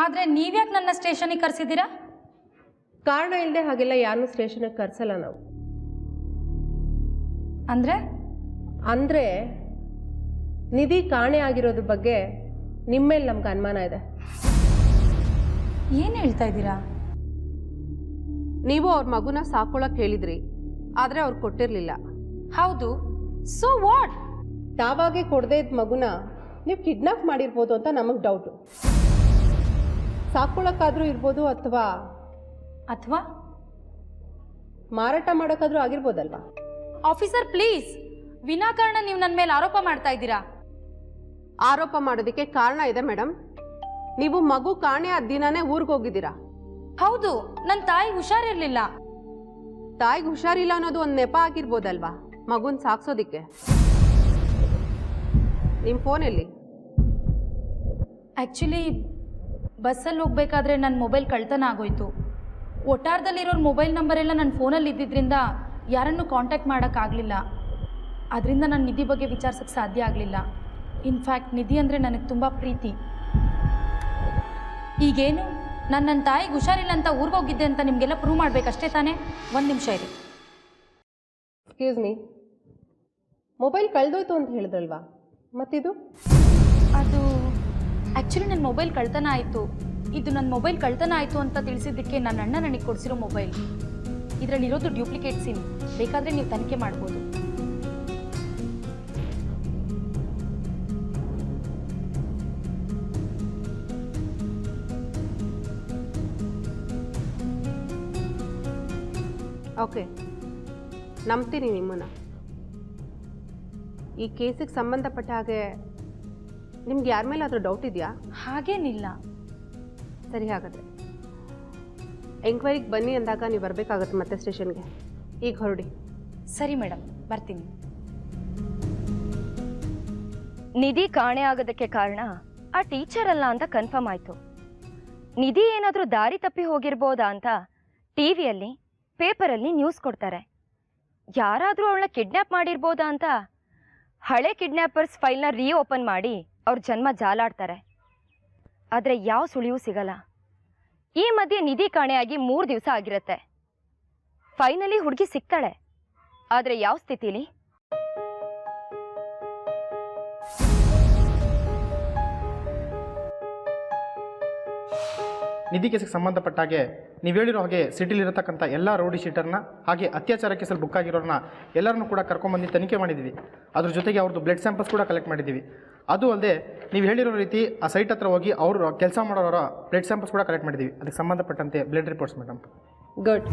ಆದರೆ ನೀವ್ಯಾಕೆ ನನ್ನ ಸ್ಟೇಷನಿಗೆ ಕರೆಸಿದ್ದೀರಾ? ಕಾರಣ ಇಲ್ಲದೆ ಹಾಗೆಲ್ಲ ಯಾರನ್ನೂ ಸ್ಟೇಷನಿಗೆ ಕರೆಸಲ್ಲ ನಾವು. ಅಂದರೆ ನಿಧಿ ಕಾಣೆ ಆಗಿರೋದ್ರ ಬಗ್ಗೆ ನಿಮ್ಮ ಮೇಲೆ ನಮ್ಗೆ ಅನುಮಾನ ಇದೆ. ಏನು ಹೇಳ್ತಾ ಇದ್ದೀರಾ? ನೀವು ಅವ್ರ ಮಗುನ ಸಾಕೊಳ್ಳೋಕೆ ಹೇಳಿದ್ರಿ, ಆದರೆ ಅವ್ರು ಕೊಟ್ಟಿರಲಿಲ್ಲ. ಹೌದು, ಸೊ ವಾಟ್? ತಾವಾಗೆ ಕೊಡದೇ ಇದ್ದ ಮಗುನ ನೀವು ಕಿಡ್ನಾಪ್ ಮಾಡಿರ್ಬೋದು ಅಂತ ನಮಗೆ ಡೌಟು. ಸಾಕೊಳ್ಳೋಕ್ಕಾದರೂ ಇರ್ಬೋದು, ಅಥವಾ ಮಾರಾಟ ಮಾಡೋಕ್ಕಾದ್ರೂ ಆಗಿರ್ಬೋದಲ್ವಾ? ಆಫೀಸರ್ ಪ್ಲೀಸ್, ವಿನಾಕಾರಣ ನೀವು ನನ್ನ ಮೇಲೆ ಆರೋಪ ಮಾಡ್ತಾ ಇದ್ದೀರಾ. ಆರೋಪ ಮಾಡೋದಕ್ಕೆ ಕಾರಣ ಇದೆ ಮೇಡಮ್. ನೀವು ಮಗು ಕಾಣೆ ಆದ ದಿನಾನೇ ಊರಿಗೆ ಹೋಗಿದ್ದೀರಾ. ಹೌದು, ನನ್ನ ತಾಯಿಗೆ ಹುಷಾರಿರ್ಲಿಲ್ಲ. ತಾಯಿಗೆ ಹುಷಾರಿಲ್ಲ ಅನ್ನೋದು ಒಂದು ನೆಪ ಆಗಿರ್ಬೋದಲ್ವಾ ಮಗುನ ಸಾಕ್ಸೋದಿಕ್ಕೆ? ನಿಮ್ಮ ಫೋನಲ್ಲಿ ಆ್ಯಕ್ಚುಲಿ ಬಸ್ಸಲ್ಲಿ ಹೋಗ್ಬೇಕಾದ್ರೆ ನನ್ನ ಮೊಬೈಲ್ ಕಳ್ತನ ಆಗೋಯ್ತು. ಒಟ್ಟಾರದಲ್ಲಿರೋ ಮೊಬೈಲ್ ನಂಬರ್ ಎಲ್ಲ ನನ್ನ ಫೋನಲ್ಲಿ ಇದ್ದಿದ್ದರಿಂದ ಯಾರನ್ನೂ ಕಾಂಟ್ಯಾಕ್ಟ್ ಮಾಡೋಕ್ಕಾಗಲಿಲ್ಲ. ಅದರಿಂದ ನಾನು ನಿಧಿ ಬಗ್ಗೆ ವಿಚಾರಿಸೋಕ್ಕೆ ಸಾಧ್ಯ ಆಗಲಿಲ್ಲ. ಇನ್ಫ್ಯಾಕ್ಟ್ ನಿಧಿ ಅಂದರೆ ನನಗೆ ತುಂಬ ಪ್ರೀತಿ. ಈಗೇನು ನಾನು ನನ್ನ ತಾಯಿಗೆ ಹುಷಾರಿಲ್ಲ ಅಂತ ಊರಿಗೆ ಹೋಗಿದ್ದೆ ಅಂತ ನಿಮಗೆಲ್ಲ ಪ್ರೂವ್ ಮಾಡಬೇಕಷ್ಟೇ ತಾನೇ? ಒಂದು ನಿಮಿಷ ಇರಿ. ಎಕ್ಸ್ಕ್ಯೂಸ್ ಮೀ, ಮೊಬೈಲ್ ಕಳೆದೋಯ್ತು ಅಂತ ಹೇಳಿದ್ರಲ್ವಾ, ಮತ್ತಿದು? ಅದು ಆ್ಯಕ್ಚುಲಿ ನನ್ನ ಮೊಬೈಲ್ ಕಳ್ತನ ಆಯಿತು. ಇದು ನನ್ನ ಮೊಬೈಲ್ ಕಳ್ತನ ಆಯಿತು ಅಂತ ತಿಳಿಸಿದ್ದಕ್ಕೆ ನನ್ನ ಅಣ್ಣ ನನಗೆ ಕೊಡಿಸಿರೋ ಮೊಬೈಲ್. ಇದರಲ್ಲಿರೋದು ಡ್ಯೂಪ್ಲಿಕೇಟ್ ಸಿಮ್. ಬೇಕಾದರೆ ನೀವು ತನಿಖೆ ಮಾಡ್ಬೋದು. ಓಕೆ, ನಂಬ್ತೀನಿ ನಿಮ್ಮನ್ನು. ಈ ಕೇಸಿಗೆ ಸಂಬಂಧಪಟ್ಟ ಹಾಗೆ ನಿಮ್ಗೆ ಯಾರ ಮೇಲಾದರೂ ಡೌಟ್ ಇದೆಯಾ? ಹಾಗೇನಿಲ್ಲ. ಸರಿ, ಹಾಗಾದರೆ ಎಂಕ್ವೈರಿಗೆ ಬನ್ನಿ ಅಂದಾಗ ನೀವು ಬರಬೇಕಾಗತ್ತೆ ಮತ್ತೆ ಸ್ಟೇಷನ್ಗೆ. ಈಗ ಹೊರಡಿ. ಸರಿ ಮೇಡಮ್, ಬರ್ತೀನಿ. ನಿಧಿ ಕಾಣೆ ಆಗೋದಕ್ಕೆ ಕಾರಣ ಆ ಟೀಚರ್ ಅಲ್ಲ ಅಂತ ಕನ್ಫರ್ಮ್ ಆಯ್ತು. ನಿಧಿ ಏನಾದರೂ ದಾರಿ ತಪ್ಪಿ ಹೋಗಿರ್ಬೋದಾ ಅಂತ ಟಿವಿಯಲ್ಲಿ ಪೇಪರಲ್ಲಿ ನ್ಯೂಸ್ ಕೊಡ್ತಾರೆ. ಯಾರಾದರೂ ಅವಳನ್ನ ಕಿಡ್ನ್ಯಾಪ್ ಮಾಡಿರ್ಬೋದಾ ಅಂತ ಹಳೆ ಕಿಡ್ನ್ಯಾಪರ್ಸ್ ಫೈಲ್ನ ರೀಓಪನ್ ಮಾಡಿ ಅವ್ರ ಜನ್ಮ ಜಾಲಾಡ್ತಾರೆ. ಆದರೆ ಯಾವ ಸುಳಿವೂ ಸಿಗಲ್ಲ. ಈ ಮಧ್ಯೆ ನಿಧಿ ಕಾಣೆಯಾಗಿ 3 ದಿವಸ ಆಗಿರುತ್ತೆ. ಫೈನಲಿ ಹುಡುಗಿ ಸಿಗ್ತಾಳೆ. ಆದರೆ ಯಾವ ಸ್ಥಿತಿಲಿ? ನಿಧಿ ಕೇಸಿಗೆ ಸಂಬಂಧಪಟ್ಟ ಹಾಗೆ ನೀವು ಹೇಳಿರೋ ಹಾಗೆ ಸಿಟಿಲಿರತಕ್ಕಂಥ ಎಲ್ಲ ರೌಡಿ ಶೀಟರ್ನ ಹಾಗೆ ಅತ್ಯಾಚಾರ ಕೇಸಲ್ಲಿ ಬುಕ್ ಆಗಿರೋರನ್ನ ಎಲ್ಲರನ್ನೂ ಕೂಡ ಕರ್ಕೊಂಡ್ಬಂದು ತನಿಖೆ ಮಾಡಿದ್ದೀವಿ. ಅದ್ರ ಜೊತೆಗೆ ಅವ್ರದ್ದು ಬ್ಲಡ್ ಸ್ಯಾಂಪಲ್ಸ್ ಕೂಡ ಕಲೆಕ್ಟ್ ಮಾಡಿದ್ದೀವಿ. ಅದು ಅಲ್ಲದೆ ನೀವು ಹೇಳಿರೋ ರೀತಿ ಆ ಸೈಟ್ ಹತ್ರ ಹೋಗಿ ಅವರು ಕೆಲಸ ಮಾಡೋರ ಬ್ಲಡ್ ಸ್ಯಾಂಪಲ್ಸ್ ಕೂಡ ಕಲೆಕ್ಟ್ ಮಾಡಿದ್ದೀವಿ. ಅದಕ್ಕೆ ಸಂಬಂಧಪಟ್ಟಂತೆ ಬ್ಲಡ್ ರಿಪೋರ್ಟ್ಸ್ ಮೇಡಮ್. ಗುಡ್.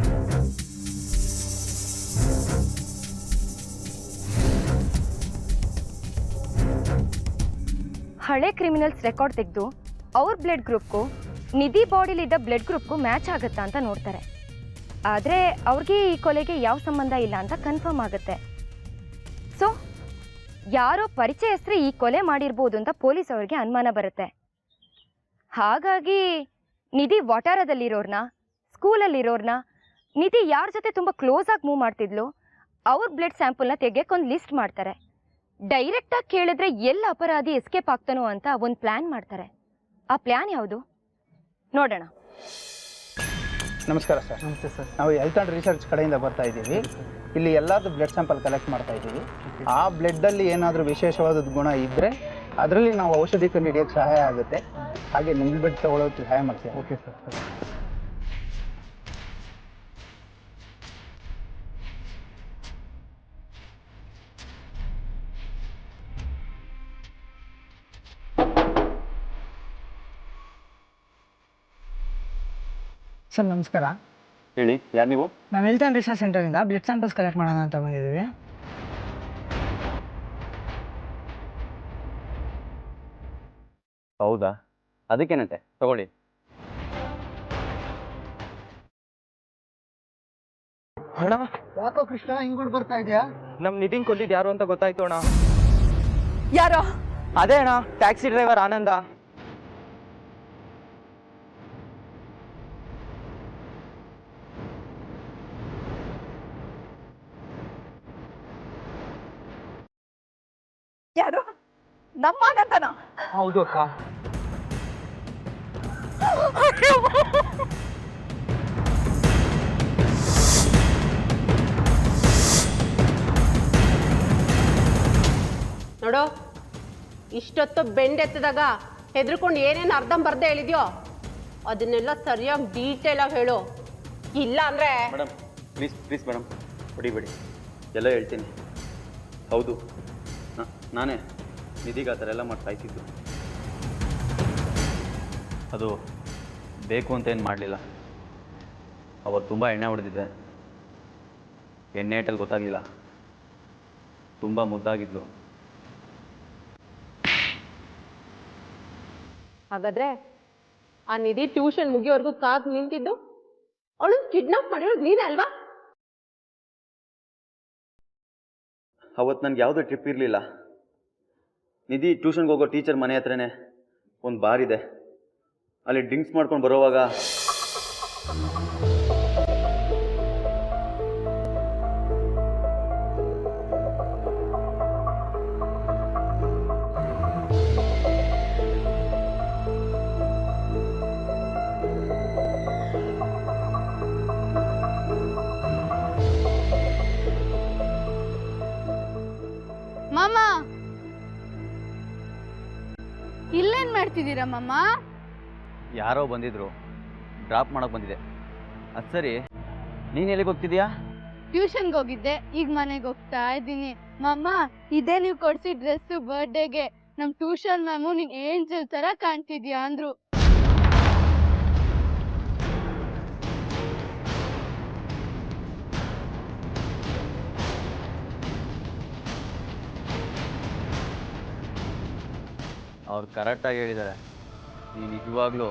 ಹಳೆ ಕ್ರಿಮಿನಲ್ಸ್ ರೆಕಾರ್ಡ್ ತೆಗೆದು ಅವ್ರ ಬ್ಲಡ್ ಗ್ರೂಪ್ಗೂ ನಿಧಿ ಬಾಡಿಲಿದ್ದ ಬ್ಲಡ್ ಗ್ರೂಪ್ಗೂ ಮ್ಯಾಚ್ ಆಗುತ್ತಾ ಅಂತ ನೋಡ್ತಾರೆ. ಆದರೆ ಅವ್ರಿಗೆ ಈ ಕೊಲೆಗೆ ಯಾವ ಸಂಬಂಧ ಇಲ್ಲ ಅಂತ ಕನ್ಫರ್ಮ್ ಆಗುತ್ತೆ. ಸೊ ಯಾರೋ ಪರಿಚಯಸ್ಥರು ಈ ಕೊಲೆ ಮಾಡಿರ್ಬೋದು ಅಂತ ಪೊಲೀಸ್ ಅವ್ರಿಗೆ ಅನುಮಾನ ಬರುತ್ತೆ. ಹಾಗಾಗಿ ನಿಧಿ ವಟಾರದಲ್ಲಿರೋರ್ನ, ಸ್ಕೂಲಲ್ಲಿರೋರ್ನ, ನಿಧಿ ಯಾರ ಜೊತೆ ತುಂಬ ಕ್ಲೋಸ್ ಆಗಿ ಮೂವ್ ಮಾಡ್ತಿದ್ಲು ಅವ್ರ ಬ್ಲಡ್ ಸ್ಯಾಂಪಲ್ನ ತೆಗೆಯಕ್ಕೆ ಒಂದು ಲಿಸ್ಟ್ ಮಾಡ್ತಾರೆ. ಡೈರೆಕ್ಟಾಗಿ ಕೇಳಿದ್ರೆ ಎಲ್ಲ ಅಪರಾಧಿ ಎಸ್ಕೇಪ್ ಆಗ್ತಾನೋ ಅಂತ ಒಂದು ಪ್ಲ್ಯಾನ್ ಮಾಡ್ತಾರೆ. ಆ ಪ್ಲ್ಯಾನ್ ಯಾವುದು ನೋಡೋಣ. ನಮಸ್ಕಾರ ಸರ್. ನಮಸ್ತೆ ಸರ್. ನಾವು ಹೆಲ್ತ್ ಆ್ಯಂಡ್ ರಿಸರ್ಚ್ ಕಡೆಯಿಂದ ಬರ್ತಾ ಇದ್ದೀವಿ. ಇಲ್ಲಿ ಎಲ್ಲರದ್ದು ಬ್ಲಡ್ ಸ್ಯಾಂಪಲ್ ಕಲೆಕ್ಟ್ ಮಾಡ್ತಾ ಇದ್ದೀವಿ. ಆ ಬ್ಲಡ್ಡಲ್ಲಿ ಏನಾದರೂ ವಿಶೇಷವಾದ ಗುಣ ಇದ್ದರೆ ಅದರಲ್ಲಿ ನಾವು ಔಷಧಿ ಕಂಡುಹಿಡಿಯೋಕ್ಕೆ ಸಹಾಯ ಆಗುತ್ತೆ. ಹಾಗೆ ನಿಮ್ಮ ಬ್ಲಡ್ ತಗೊಳ್ಳೋಕ್ಕೆ ಸಹಾಯ ಮಾಡ್ತೀವಿ. Okay sir. ಸರ್ ನಮಸ್ಕಾರ. ಹೇಳಿ, ಯಾರು ನೀವು? ನಾವು ಹೆಲ್ತ್ ಆ್ಯಂಡ್ ರಿಸರ್ಚ್ ಸೆಂಟರಿಂದ ಬ್ಲಡ್ ಸ್ಯಾಂಪಲ್ಸ್ ಕಲೆಕ್ಟ್ ಮಾಡೋಣ ಅಂತ ಬಂದಿದ್ದೀವಿ. ಹೌದಾ? ಅದಕ್ಕೇನಂತೆ, ತಗೊಳ್ಳಿ. ಅಣ್ಣ ಯಾಕೋ ಕೃಷ್ಣ ಹಿಂಗ್ ಬರ್ತಾ ಇದೆಯಾ? ನಮ್ಮ ನಿಧಿನ್ ಕೊಲ್ಲಿದ್ದು ಯಾರು ಅಂತ ಗೊತ್ತಾಯ್ತು ಅಣ್ಣ. ಯಾರೋ? ಅದೇ ಅಣ್ಣ, ಟ್ಯಾಕ್ಸಿ ಡ್ರೈವರ್ ಆನಂದ. ಯಾರು? ನಮ್ಮ ಆನಂದನ? ಹೌದು ಅಕ್ಕ. ನೋಡು, ಇಷ್ಟೊತ್ತು ಬೆಂಡೆತ್ತಿದಾಗ ಹೆದರ್ಕೊಂಡು ಏನೇನು ಅರ್ಧಂಬರ್ಧ ಹೇಳಿದ್ಯೋ ಅದನ್ನೆಲ್ಲ ಸರಿಯಾಗಿ ಡೀಟೇಲಾಗಿ ಹೇಳು. ಇಲ್ಲ ಅಂದರೆ ಮೇಡಮ್ ಪ್ಲೀಸ್ ಮೇಡಮ್, ಹೊಡಿಬೇಡಿ. ಎಲ್ಲ ಹೇಳ್ತೀನಿ. ಹೌದು, ನಾನೇ ನಿಧಿಗೆ ಆ ಥರ ಎಲ್ಲ ಮಾಡಿ ಸಾಯ್ತಿದ್ದು. ಅದು ಬೇಕು ಅಂತ ಏನು ಮಾಡಲಿಲ್ಲ. ಅವತ್ತು ತುಂಬ ಎಣ್ಣೆ ಹೊಡೆದಿದ್ದೆ. ಎಣ್ಣೆ ಇಟ್ಟಲ್ಲಿ ಗೊತ್ತಾಗಲಿಲ್ಲ. ತುಂಬ ಮುದ್ದಾಗಿದ್ಲು. ಹಾಗಾದ್ರೆ ಆ ನಿಧಿ ಟ್ಯೂಷನ್ ಮುಗಿಯೋವರೆಗೂ ಕಾದು ನಿಂತಿದ್ದು ಅವಳು ಕಿಡ್ನಾಪ್ ಮಾಡಿರೋದು ನೀನೇ ಅಲ್ವಾ? ಅವತ್ತು ನನಗೆ ಯಾವುದೋ ಟ್ರಿಪ್ ಇರಲಿಲ್ಲ. ನಿಧಿ ಟ್ಯೂಷನ್ಗೆ ಹೋಗೋ ಟೀಚರ್ ಮನೆ ಹತ್ರನೇ ಒಂದು ಬಾರ್ ಇದೆ. ಅಲ್ಲಿ ಡ್ರಿಂಕ್ಸ್ ಮಾಡ್ಕೊಂಡು ಬರೋವಾಗ ಮಾಮ, ಇಲ್ಲೇನ್ ಮಾಡ್ತಿದ್ದೀರಾ ಮಾಮ? ಯಾರೋ ಬಂದಿದ್ರು, ಡ್ರಾಪ್ ಮಾಡೋಕೆ ಬಂದಿದೆ. ಅದು ಸರಿ, ನೀನು ಎಲ್ಲಿಗೆ ಹೋಗ್ತಿದ್ಯಾ? ಟ್ಯೂಷನ್ಗೆ ಹೋಗಿದ್ದೆ, ಈಗ ಮನೆಗೆ ಹೋಗ್ತಾ ಇದ್ದೀನಿ. ಮಾಮ, ಇದೇ ನೀವು ಕೊಡ್ಸಿ ಡ್ರೆಸ್ ಬರ್ಡೇಗೆ. ನಮ್ ಟ್ಯೂಷನ್ ಮ್ಯಾಮು ನೀನ್ ಏಂಜಲ್ ತರ ಕಾಣ್ತಿದ್ಯಾ ಅಂದ್ರು. ಅವ್ರು ಕರೆಕ್ಟಾಗಿ ಹೇಳಿದ್ದಾರೆ. ನೀನು ನಿಜವಾಗ್ಲೂ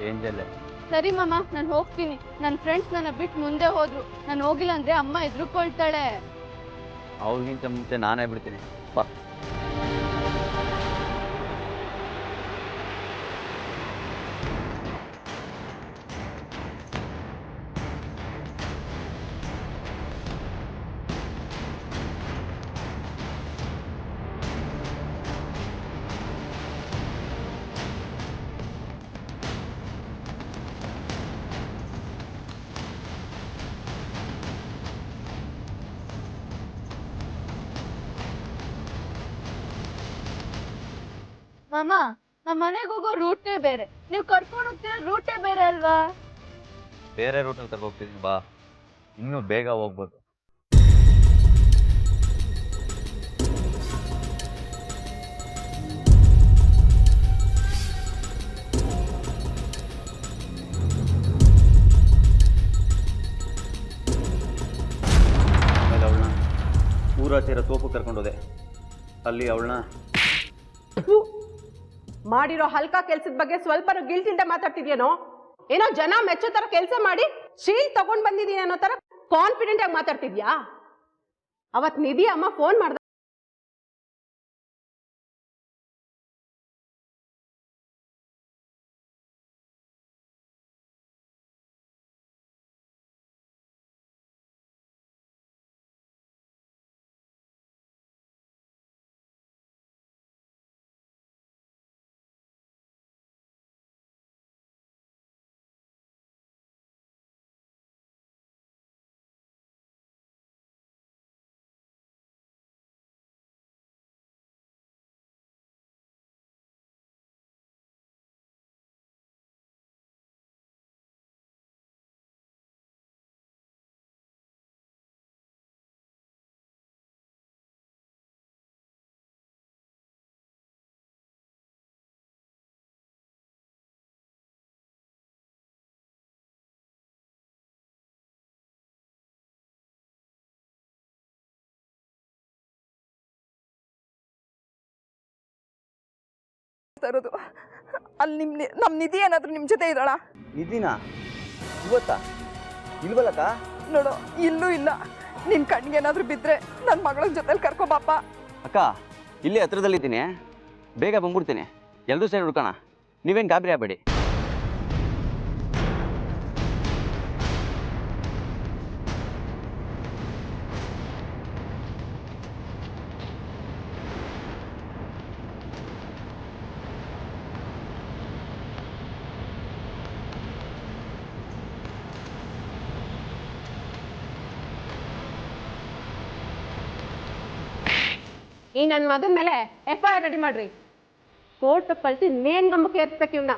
ಏಂಜಲ್ಲೇ. ಸರಿ ಮಾಮ, ನಾನು ಹೋಗ್ತೀನಿ. ನನ್ನ ಫ್ರೆಂಡ್ಸ್ ನನ್ನ ಬಿಟ್ಟು ಮುಂದೆ ಹೋದ್ರು. ನಾನು ಹೋಗಿಲ್ಲ ಅಂದ್ರೆ ಅಮ್ಮ ಎದುರುಕೊಳ್ತಾಳೆ. ಅವ್ರಿಗಿಂತ ಮುಂಚೆ ನಾನೇ ಬಿಡ್ತೀನಿ. ಬಾ. ಮಾಮ ನಮ್ಮ ಮನೆಗೆ ಹೋಗೋ ರೂಟೇ ಬೇರೆ, ನೀವು ಕರ್ಕೊಂಡು ಹೋಗ್ತಿರೋ ರೂಟೇ ಬೇರೆ ಅಲ್ವಾ? ಬೇರೆ ರೂಟಲ್ಲಿ ಕರ್ಕೊಂಡು ಹೋಗ್ತಿದ್ದೀನಿ ಬಾ, ಇನ್ನೂ ಬೇಗ ಹೋಗ್ಬೋದು. ಅವಳನ್ನ ಊರಾಚೆರ ತೋಪು ಕರ್ಕೊಂಡೋದೆ. ಅಲ್ಲಿ ಅವಳನ್ನ ಮಾಡಿರೋ ಹಲ್ಕ ಕೆಲ್ಸದ ಬಗ್ಗೆ ಸ್ವಲ್ಪ ಗಿಲ್ಟಿಂದ ಮಾತಾಡ್ತಿದ್ಯೇನೋ? ಏನೋ ಜನ ಮೆಚ್ಚೋ ತರ ಕೆಲಸ ಮಾಡಿ ಶೀಲ್ ತಗೊಂಡ್ ಬಂದಿದೀನಿ ಅನ್ನೋ ತರ ಕಾನ್ಫಿಡೆಂಟ್ ಆಗಿ ಮಾತಾಡ್ತಿದ್ಯಾ? ಅವತ್ ನಿಧಿ ಅಮ್ಮ ಫೋನ್ ಮಾಡ್ದ, ತರೋದು ಅಲ್ಲಿ ನಮ್ಮ ನಿಧಿ ಏನಾದರೂ ನಿಮ್ಮ ಜೊತೆ ಇದ್ದಾಳ? ನಿಧಿನಾ? ಇವತ್ತಾ? ಇಲ್ವಲ್ಲಕ್ಕ? ನೋಡು, ಇಲ್ಲೂ ಇಲ್ಲ. ನಿನ್ನ ಕಣ್ಗೇನಾದರೂ ಬಿದ್ದರೆ ನನ್ನ ಮಗಳ ಜೊತೆಲಿ ಕರ್ಕೊಬಾಪ. ಅಕ್ಕ, ಇಲ್ಲೇ ಹತ್ರದಲ್ಲಿದ್ದೀನಿ, ಬೇಗ ಬಂದ್ಬಿಡ್ತೀನಿ. ಎಲ್ಲರೂ ಸೇರಿ ಹುಡ್ಕೋಣ, ನೀವೇನು ಗಾಬರಿ ಆಗಬೇಡಿ. ಈ ನನ್ನ ಮಗನ ಮೇಲೆ FIR ರೆಡಿ ಮಾಡ್ರಿ. ಕೋರ್ಟ್ ಕಳಿಸಿ ನೇನ್ ನಂಬಿಕೆ ಏರ್ಸ್ಬೇಕು ಇವನ್ನ.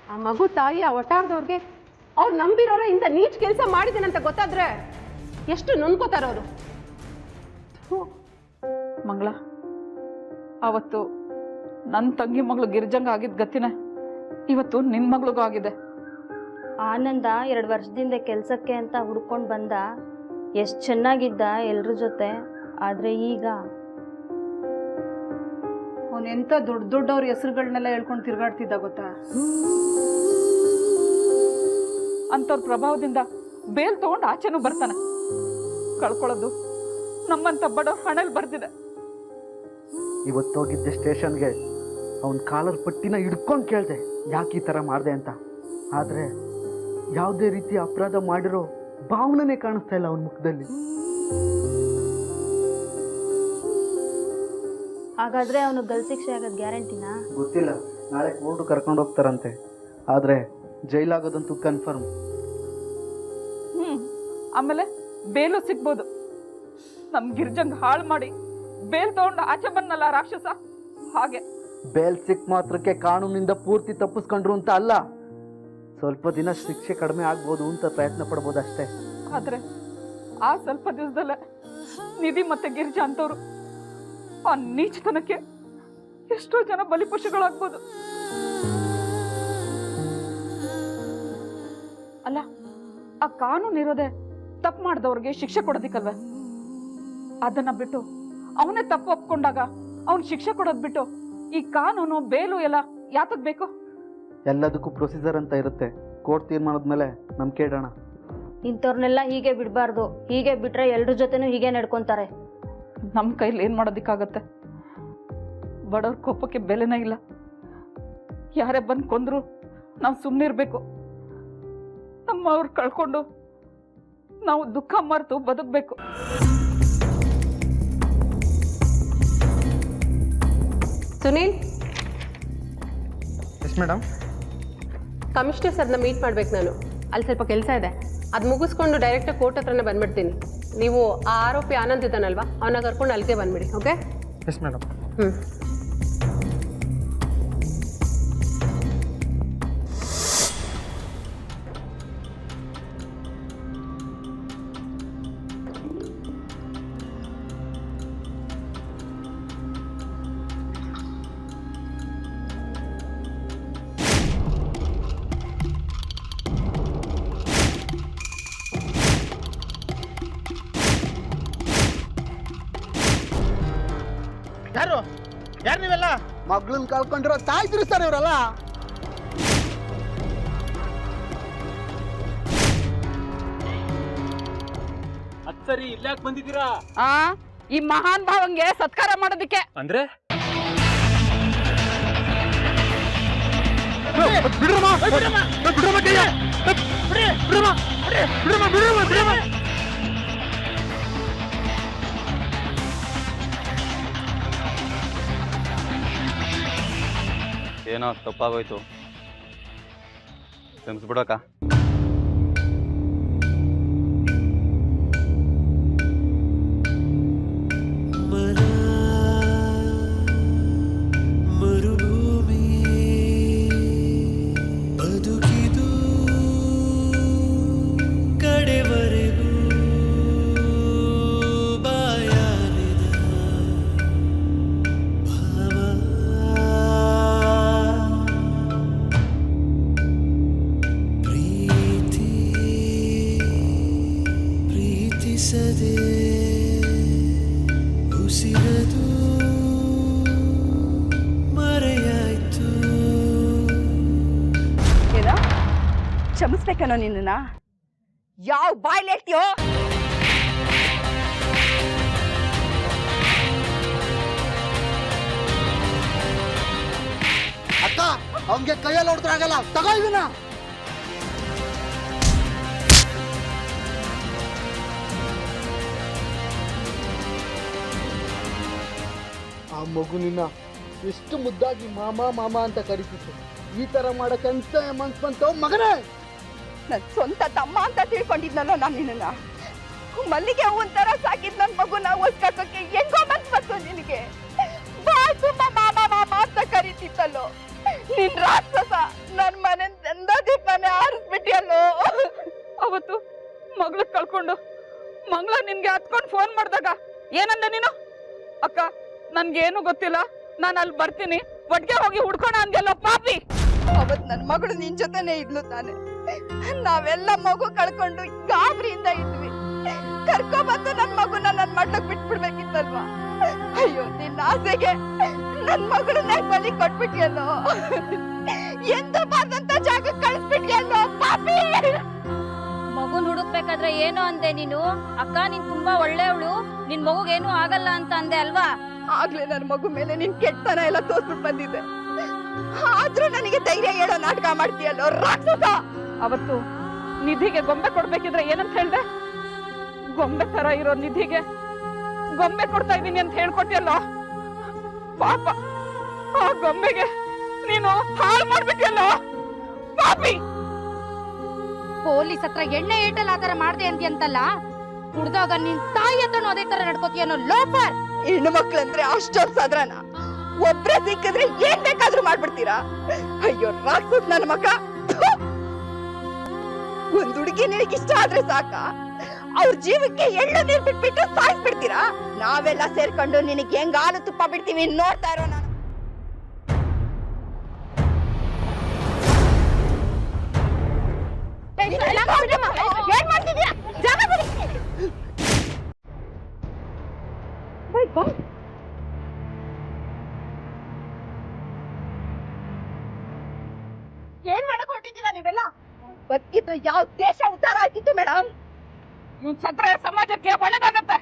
ಆ ಮಗು ತಾಯಿ ಆ ಒಟ್ಟಾರ್ದವ್ರಿಗೆ ಅವ್ರು ನಂಬಿರೋರ ಇಂಥ ನೀಚ್ ಕೆಲಸ ಮಾಡಿದೇನಂತ ಗೊತ್ತಾದ್ರೆ ಎಷ್ಟು ನೊಂದ್ಕೋತಾರ ಅವರು. ಮಂಗಳ, ಅವತ್ತು ನನ್ನ ತಂಗಿ ಮಗಳು ಗಿರ್ಜಂಗ ಆಗಿದ್ದ ಗತಿನೇ ಇವತ್ತು ನಿನ್ನ ಮಗಳಿಗೂ ಆಗಿದೆ. ಆನಂದ 2 ವರ್ಷದಿಂದ ಕೆಲಸಕ್ಕೆ ಅಂತ ಹುಡ್ಕೊಂಡು ಬಂದ, ಎಷ್ಟು ಚೆನ್ನಾಗಿದ್ದ ಎಲ್ರ ಜೊತೆ. ಆದರೆ ಈಗ ಅವನೆಂಥ ದೊಡ್ಡವ್ರ ಹೆಸರುಗಳನ್ನೆಲ್ಲ ಹೇಳ್ಕೊಂಡು ತಿರುಗಾಡ್ತಿದ್ದ ಗೊತ್ತಾ? ಅಂಥವ್ರ ಪ್ರಭಾವದಿಂದ ಬೇಲ್ ತಗೊಂಡು ಆಚೆನೂ ಬರ್ತಾನೆ. ಕಳ್ಕೊಳ್ಳೋದು ನಮ್ಮಂಥ ಬಡವ್ರ ಹಣೆಯಲ್ಲಿ ಬರ್ದಿದೆ. ಇವತ್ತೋಗಿದ್ದೆ ಸ್ಟೇಷನ್ಗೆ, ಅವನ ಕಾಲರ್ ಪಟ್ಟಿನ ಹಿಡ್ಕೊಂಡು ಕೇಳಿದೆ ಯಾಕೆ ಈ ಥರ ಮಾಡಿದೆ ಅಂತ. ಆದರೆ ಯಾವುದೇ ರೀತಿ ಅಪರಾಧ ಮಾಡಿರೋ ಭಾವನೆ ಕಾಣಿಸ್ತಾ ಇಲ್ಲ ಅವನ ಮುಖದಲ್ಲಿ. ಹಾಗಾದರೆ ಅವನು ಗಲ್ ಶಿಕ್ಷೆ ಆಗೋದು ಗ್ಯಾರಂಟಿನಾ? ಗೊತ್ತಿಲ್ಲ, ನಾಳೆ ಕೋರ್ಟು ಕರ್ಕೊಂಡು ಹೋಗ್ತಾರಂತೆ. ಆದರೆ ಜೈಲಾಗೋದಂತೂ ಕನ್ಫರ್ಮ್. ಆಮೇಲೆ ಬೇಲು ಸಿಗ್ಬೋದು. ನಮ್ಮ ಗಿರ್ಜಂಗ್ ಹಾಳು ಮಾಡಿ ಬೇಲ್ ತಗೊಂಡು ಆಚೆ ಬಂದಲ್ಲ ರಾಕ್ಷಸ, ಹಾಗೆ. ಬೇಲ್ ಸಿಕ್ಕ ಮಾತ್ರಕ್ಕೆ ಕಾನೂನಿಂದ ಪೂರ್ತಿ ತಪ್ಪಿಸ್ಕೊಂಡ್ರು ಅಂತ ಅಲ್ಲ, ಸ್ವಲ್ಪ ದಿನ ಶಿಕ್ಷೆ ಕಡಿಮೆ ಆಗ್ಬೋದು ಅಂತ ಪ್ರಯತ್ನ ಪಡ್ಬೋದು ಅಷ್ಟೇ. ಆದರೆ ಆ ಸ್ವಲ್ಪ ದಿವಸದಲ್ಲೇ ನಿಧಿ ಮತ್ತೆ ಗಿರ್ಜಾ ಅಂತವ್ರು ಆ ನೀಚತನಕ್ಕೆ ಎಷ್ಟೋ ಜನ ಬಲಿಪಶುಗಳಾಗ್ಬೋದು. ಅಲ್ಲ, ಆ ಕಾನೂನು ಇರೋದೆ ತಪ್ಪು ಮಾಡಿದವ್ರಿಗೆ ಶಿಕ್ಷೆ ಕೊಡೋದಿಕ್ಕಲ್ವ? ಅದನ್ನ ಬಿಟ್ಟು ಅವನೇ ತಪ್ಪು ಒಪ್ಕೊಂಡಾಗ ಅವನ್ ಶಿಕ್ಷೆ ಕೊಡೋದ್ ಬಿಟ್ಟು ಈ ಕಾನೂನು ಬೇಲು ಎಲ್ಲ ಯಾತಕ್ ಬೇಕು? ಎಲ್ಲದಕ್ಕೂ ಪ್ರೊಸೀಜರ್ ಅಂತ ಇರುತ್ತೆ. ಕೋರ್ಟ್ ತೀರ್ಮಾನದ ಮೇಲೆ ನಂಬಿಕೆ ಇಡೋಣ. ಇಂಥವ್ರನ್ನೆಲ್ಲ ಹೀಗೆ ಬಿಡಬಾರ್ದು. ಹೀಗೆ ಬಿಟ್ರೆ ಎಲ್ರ ಜೊತೆನೂ ಹೀಗೆ ನಡ್ಕೊಂತಾರೆ. ನಮ್ಮ ಕೈಲಿ ಏನು ಮಾಡೋದಕ್ಕಾಗತ್ತೆ? ಬಡವ್ರ ಕೋಪಕ್ಕೆ ಬೆಲೆನೇ ಇಲ್ಲ. ಯಾರೇ ಬಂದು ಕೊಂದ್ರು ನಾವು ಸುಮ್ಮನೆ ಇರಬೇಕು. ನಮ್ಮವ್ರು ಕಳ್ಕೊಂಡು ನಾವು ದುಃಖ ಮರೆತು ಬದುಕಬೇಕು. Sunil, yes madam. ಕಮಿಷನರ್ ಸರ್ನ ಮೀಟ್ ಮಾಡ್ಬೇಕು ನಾನು. ಅಲ್ಲಿ ಸ್ವಲ್ಪ ಕೆಲಸ ಇದೆ, ಅದು ಮುಗಿಸ್ಕೊಂಡು ಡೈರೆಕ್ಟಾಗಿ ಕೋರ್ಟ್ ಹತ್ರನೇ ಬಂದ್ಬಿಡ್ತೀನಿ. ನೀವು ಆ ಆರೋಪಿ ಆನಂದ್ ಇದ್ದಾನಲ್ವಾ, ಅವನ್ನ ಕರ್ಕೊಂಡು ಅಲ್ಲಿಗೆ ಬಂದ್ಬಿಡಿ. ಓಕೆ? Yes madam. ಯಾರು ನೀವೆಲ್ಲ? ಮಗಳನ್ನ ಕಳ್ಕೊಂಡಿರೋ ತಾಯಿ ತಿರ್ಸ್ತಾರೆ ಇವರಲ್ಲ. ಸರಿ ಇಲ್ಲಾಕ್ ಬಂದಿದ್ದೀರಾ? ಈ ಮಹಾನ್ ಭಾವಂಗೆ ಸತ್ಕಾರ ಮಾಡೋದಕ್ಕೆ. ಅಂದ್ರೆ ಏನೋ ತಪ್ಪಾಗೋಯ್ತು, ಕ್ಷಮಿಸ್ಬಿಡಕ್ಕ. ಏನೋ ಕ್ಷಮಿಸ್ಬೇಕನೋ ನಿನ್ನ? ಯಾವ ಬಾಯ್ಲಿ ಹೇಳ್ತೀಯೋ? ಅಕ್ಕ ಅವನ್ಗೆ ಕೈಯಲ್ಲಿ ಹೊಡೆದ್ರೆ ಆಗಲ್ಲ, ತಗೋ ಇದನ್ನ. ಆ ಮಗು ನಿನ್ನ ಎಷ್ಟು ಮುದ್ದಾಗಿ ಮಾಮ ಮಾಮ ಅಂತ ಕರೀತಿತ್ತು. ಈ ತರ ಮಾಡಕ್ಕೆ ಅಂತ ಮನ್ಸ್ ಬಂತು ಮಗನೇ. ನನ್ ಸ್ವಂತ ತಮ್ಮ ಅಂತ ತಿಳ್ಕೊಂಡಿದ್ನಲ್ಲೋ ನಾನು ನಿನ್ನ. ಮಲ್ಲಿಗೆ ಹೂವನ್ ತರ ಸಾಕಿದ್ ನನ್ ಮಗುನ ಒಸ್ಕಾಕಕ್ಕೆ ಹೆಂಗೋ ಮನ್ಸ್ ಬಂತು ನಿನಗೆ. ಬಾಯ್ ತುಂಬಾ ಮಾಮ ಮಾಮ ಅಂತ ಕರೀತಿತ್ತಲ್ಲೋ ನಿನ್ ರಾಕ್ಷಸ. ನನ್ ಮನೆ ದೀಪನೆ ಆರಿಸ್ಬಿಟ್ಟಿಯಲ್ಲೋ. ಅವತ್ತು ಮಗಳು ಕಳ್ಕೊಂಡು ಮಂಗಳ ನಿನ್ಗೆ ಹತ್ಕೊಂಡು ಫೋನ್ ಮಾಡಿದಾಗ ಏನಂದ ನೀನು? ಅಕ್ಕ ನನ್ಗೇನು ಗೊತ್ತಿಲ್ಲ, ನಾನು ಅಲ್ಲಿ ಬರ್ತೀನಿ, ಒಟ್ಟಿಗೆ ಹೋಗಿ ಹುಡ್ಕೋಣ ಅಂದೆಲ್ಲೋ ಪಾಪಿ. ಅವತ್ ನನ್ ಮಗಳು ನಿನ್ ಜೊತೆನೆ ಇದ್ಲು ತಾನೆ. ನಾವೆಲ್ಲ ಮಗು ಕಳ್ಕೊಂಡು ಗಾಬರಿಯಿಂದ ಇದ್ವಿ. ಕರ್ಕೊಂಬಂದು ನನ್ ಮಗುನ ನನ್ ಮಡ್ಲಕ್ ಬಿಟ್ಬಿಡ್ಬೇಕಿತ್ತಲ್ವಾ? ಅಯ್ಯೋ ನಿನ್ನ ಆಸೆಗೆ ನನ್ ಮಗಳನ್ನ ಬಲಿ ಕೊಟ್ಬಿಟ್ಟಿಯಲ್ಲೋ. ಎಂತ ಬಾರ್ದಂತ ಜಾಗಕ್ಕೆ ಕಳಿಸ್ಬಿಟ್ಟಿಯಲ್ಲೋ ಪಾಪಿ. ಮಗುನ್ ಹುಡುಕ್ಬೇಕಾದ್ರೆ ಏನು ಅಂದೆ ನೀನು? ಅಕ್ಕ ನೀನ್ ತುಂಬಾ ಒಳ್ಳೆಯವಳು, ನಿನ್ ಮಗುಗೇನು ಆಗಲ್ಲ ಅಂತ ಅಂದೆ ಅಲ್ವಾ? ಆಗ್ಲೇ ನನ್ ಮಗು ಮೇಲೆ ನಿನ್ ಕೆಟ್ಟತನ ಎಲ್ಲ ತೋರ್ಸ್ಬಿಟ್ಟು ಬಂದಿದ್ದೆ. ಆದ್ರೂ ನನಗೆ ಧೈರ್ಯ ಹೇಳೋ ನಾಟಕ ಮಾಡ್ತೀಯಲ್ಲೋ ರಾಕ್ಷಸ. ಅವತ್ತು ನಿಧಿಗೆ ಗೊಂಬೆ ಕೊಡ್ಬೇಕಿದ್ರೆ ಏನಂತ ಹೇಳ್ದೆ? ಗೊಂಬೆ ತರ ಇರೋ ನಿಧಿಗೆ ಗೊಂಬೆ ಕೊಡ್ತಾ ಇದೀನಿ ಅಂತ ಹೇಳ್ಕೊಟ್ಟಿಯಲ್ಲ ಪಾಪ. ಆ ಗೊಂಬೆಗೆ ನೀನು ಹಾಳು ಮಾಡ್ಬಿಟ್ಟಿಯಲ್ಲ ಪಾಪಿ. ಪೊಲೀಸ್ ಹತ್ರ ಎಣ್ಣೆ ಏಟಲ್ ಆತರ ಮಾಡ್ದೆ ಅಂತೀಯಂತಲ್ಲ, ಕುಡ್ದಾಗ ನಿನ್ ತಾಯಿ ಹತ್ರನೂ ಅದೇ ತರ ನಡ್ಕೋತೀಯನೋ ಲೋಫರ್. ಹೆಣ್ಣು ಮಕ್ಳಂದ್ರೆ ಅಷ್ಟೊಂದ್ ಸಾಧಾರಣ. ಒಬ್ರೇ ಸಿಕ್ಕಿದ್ರೆ ಏನ್ ಬೇಕಾದ್ರೂ ಮಾಡ್ಬಿಡ್ತೀರಾ? ಅಯ್ಯೋ ರಾಕ್ಷಸ್ ನನ್ನ ಮಗ. ಒಂದ್ ಹುಡುಗಿ ನಿನಗೆ ಇಷ್ಟ ಆದ್ರೆ ಸಾಕ, ಅವ್ರ ಜೀವಕ್ಕೆ ಎಳ್ಳು ನೀರ್ ಬಿಟ್ಬಿಟ್ಟು ಸಾಯಿಸ್ಬಿಡ್ತೀರಾ? ನಾವೆಲ್ಲ ಸೇರ್ಕೊಂಡು ನಿನಗೆ ಹೆಂಗ್ ಹಾಲು ತುಪ್ಪ ಬಿಡ್ತೀವಿ ನೋಡ್ತಾ ಇರೋ. ನಾನು ಏನ್ ಮಾಡ್ತಿದ್ಯಾ? ಜಾಗ ಬಿಡಿ. ಏನ್ ಮಾಡಕ್ ಹೊರಟಿದ್ದೀರಾ ನೀವೆಲ್ಲ? ಬದುಕಿದ್ದು ಯಾವ ದೇಶ ಉದ್ಧಾರ ಆಗ್ತಿತ್ತು ಮೇಡಮ್? ಸತ್ರೆ ಸಮಾಜಕ್ಕೆ ಒಳ್ಳೇದಾಗತ್ತೆ.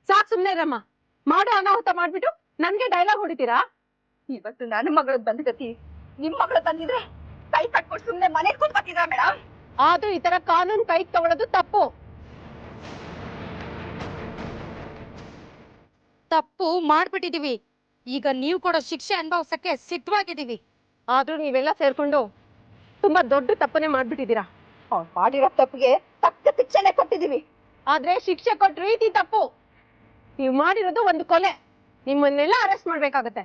ಸಾಕ್ ಸುಮ್ನೆ ರಮ್ಮ, ಮಾಡೋ ಅನಾಹುತ ಮಾಡ್ಬಿಟ್ಟು ನನ್ಗೆ ಡೈಲಾಗ್ ಹೊಡಿತೀರಾ? ಇವತ್ತು ನನ್ನ ಮಗಳು ಬಂದ ಗತಿ ನಿಮ್ ಮಗಳು ತಂದಿದ್ರೆ ಕೈ ಕಟ್ಕೊಂಡು ಸುಮ್ನೆ ಮನೆ ಕೂತ್ಕೊತಿದ್ರ ಮೇಡಮ್? ಆದ್ರೂ ಈ ತರ ಕಾನೂನು ಕೈಗೆ ತಗೊಳ್ಳೋದು ತಪ್ಪು. ತಪ್ಪು ಮಾಡ್ಬಿಟ್ಟಿದೀವಿ, ಈಗ ನೀವು ಕೊಡೋ ಶಿಕ್ಷೆ ಅನುಭವಿಸಕ್ಕೆ ಸಿದ್ಧವಾಗಿದ್ದೀವಿ. ಆದ್ರೂ ನೀವೆಲ್ಲ ಸೇರ್ಕೊಂಡು ತುಂಬಾ ದೊಡ್ಡ ತಪ್ಪನೆ ಮಾಡ್ಬಿಟ್ಟಿದೀರಾ. ಅವ್ರು ಮಾಡಿರೋ ತಪ್ಪಿಗೆ ತಕ್ಕ ಶಿಕ್ಷೆನೆ ಕೊಟ್ಟಿದೀವಿ. ಆದ್ರೆ ಶಿಕ್ಷೆ ಕೊಟ್ಟ ರೀತಿ ತಪ್ಪು. ನೀವು ಮಾಡಿರೋದು ಒಂದು ಕೊಲೆ, ನಿಮ್ಮನ್ನೆಲ್ಲ ಅರೆಸ್ಟ್ ಮಾಡ್ಬೇಕಾಗತ್ತೆ.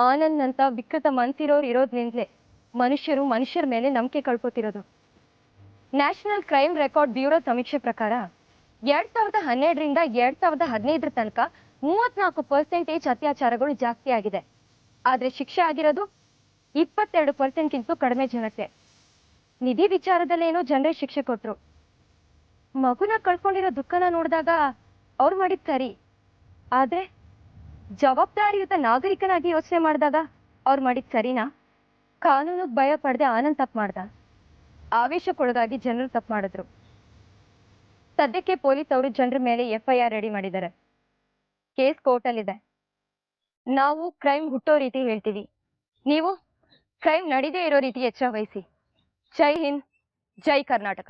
ಆನಂದ್ ಅಂತ ವಿಕೃತ ಮನ್ಸಿರೋರು ಇರೋದ್ರಿಂದಲೇ ಮನುಷ್ಯರು ಮನುಷ್ಯರ ಮೇಲೆ ನಂಬಿಕೆ ಕಳ್ಕೊತಿರೋದು. ನ್ಯಾಷನಲ್ ಕ್ರೈಮ್ ರೆಕಾರ್ಡ್ ಬ್ಯೂರೋ ಸಮೀಕ್ಷೆ ಪ್ರಕಾರ 2012ರಿಂದ 2015 ತನಕ 34% ಅತ್ಯಾಚಾರಗಳು ಜಾಸ್ತಿ ಆಗಿದೆ. ಆದ್ರೆ ಶಿಕ್ಷೆ ಆಗಿರೋದು 22%ಗಿಂತಲೂ ಕಡಿಮೆ ಜನಕ್ಕೆ. ನಿಧಿ ವಿಚಾರದಲ್ಲೇನೋ ಜನರೇ ಶಿಕ್ಷೆ ಕೊಟ್ರು. ಮಗುನ ಕಳ್ಕೊಂಡಿರೋ ದುಃಖನ ನೋಡಿದಾಗ ಅವ್ರು ಮಾಡಿದ್ ಸರಿ. ಆದ್ರೆ ಜವಾಬ್ದಾರಿಯುತ ನಾಗರಿಕನಾಗಿ ಯೋಚನೆ ಮಾಡಿದಾಗ ಅವ್ರು ಮಾಡಿದ್ ಸರಿನಾ? ಕಾನೂನಿಗೆ ಭಯ ಪಡೆದೆ ಆನಂದ್ ತಪ್ಪು ಮಾಡ್ದ. ಆವೇಶಕ್ಕೊಳಗಾಗಿ ಜನರು ತಪ್ಪು ಮಾಡಿದ್ರು. ಸದ್ಯಕ್ಕೆ ಪೊಲೀಸ್ ಅವರು ಜನರ ಮೇಲೆ FIR ರೆಡಿ ಮಾಡಿದ್ದಾರೆ. ಕೇಸ್ ಕೋರ್ಟಲ್ಲಿದೆ. ನಾವು ಕ್ರೈಮ್ ಹುಟ್ಟೋ ರೀತಿ ಹೇಳ್ತೀವಿ, ನೀವು ಕ್ರೈಮ್ ನಡೀದೇ ಇರೋ ರೀತಿ ಎಚ್ಚರ ವಹಿಸಿ. ಜೈ ಹಿಂದ್, ಜೈ ಕರ್ನಾಟಕ.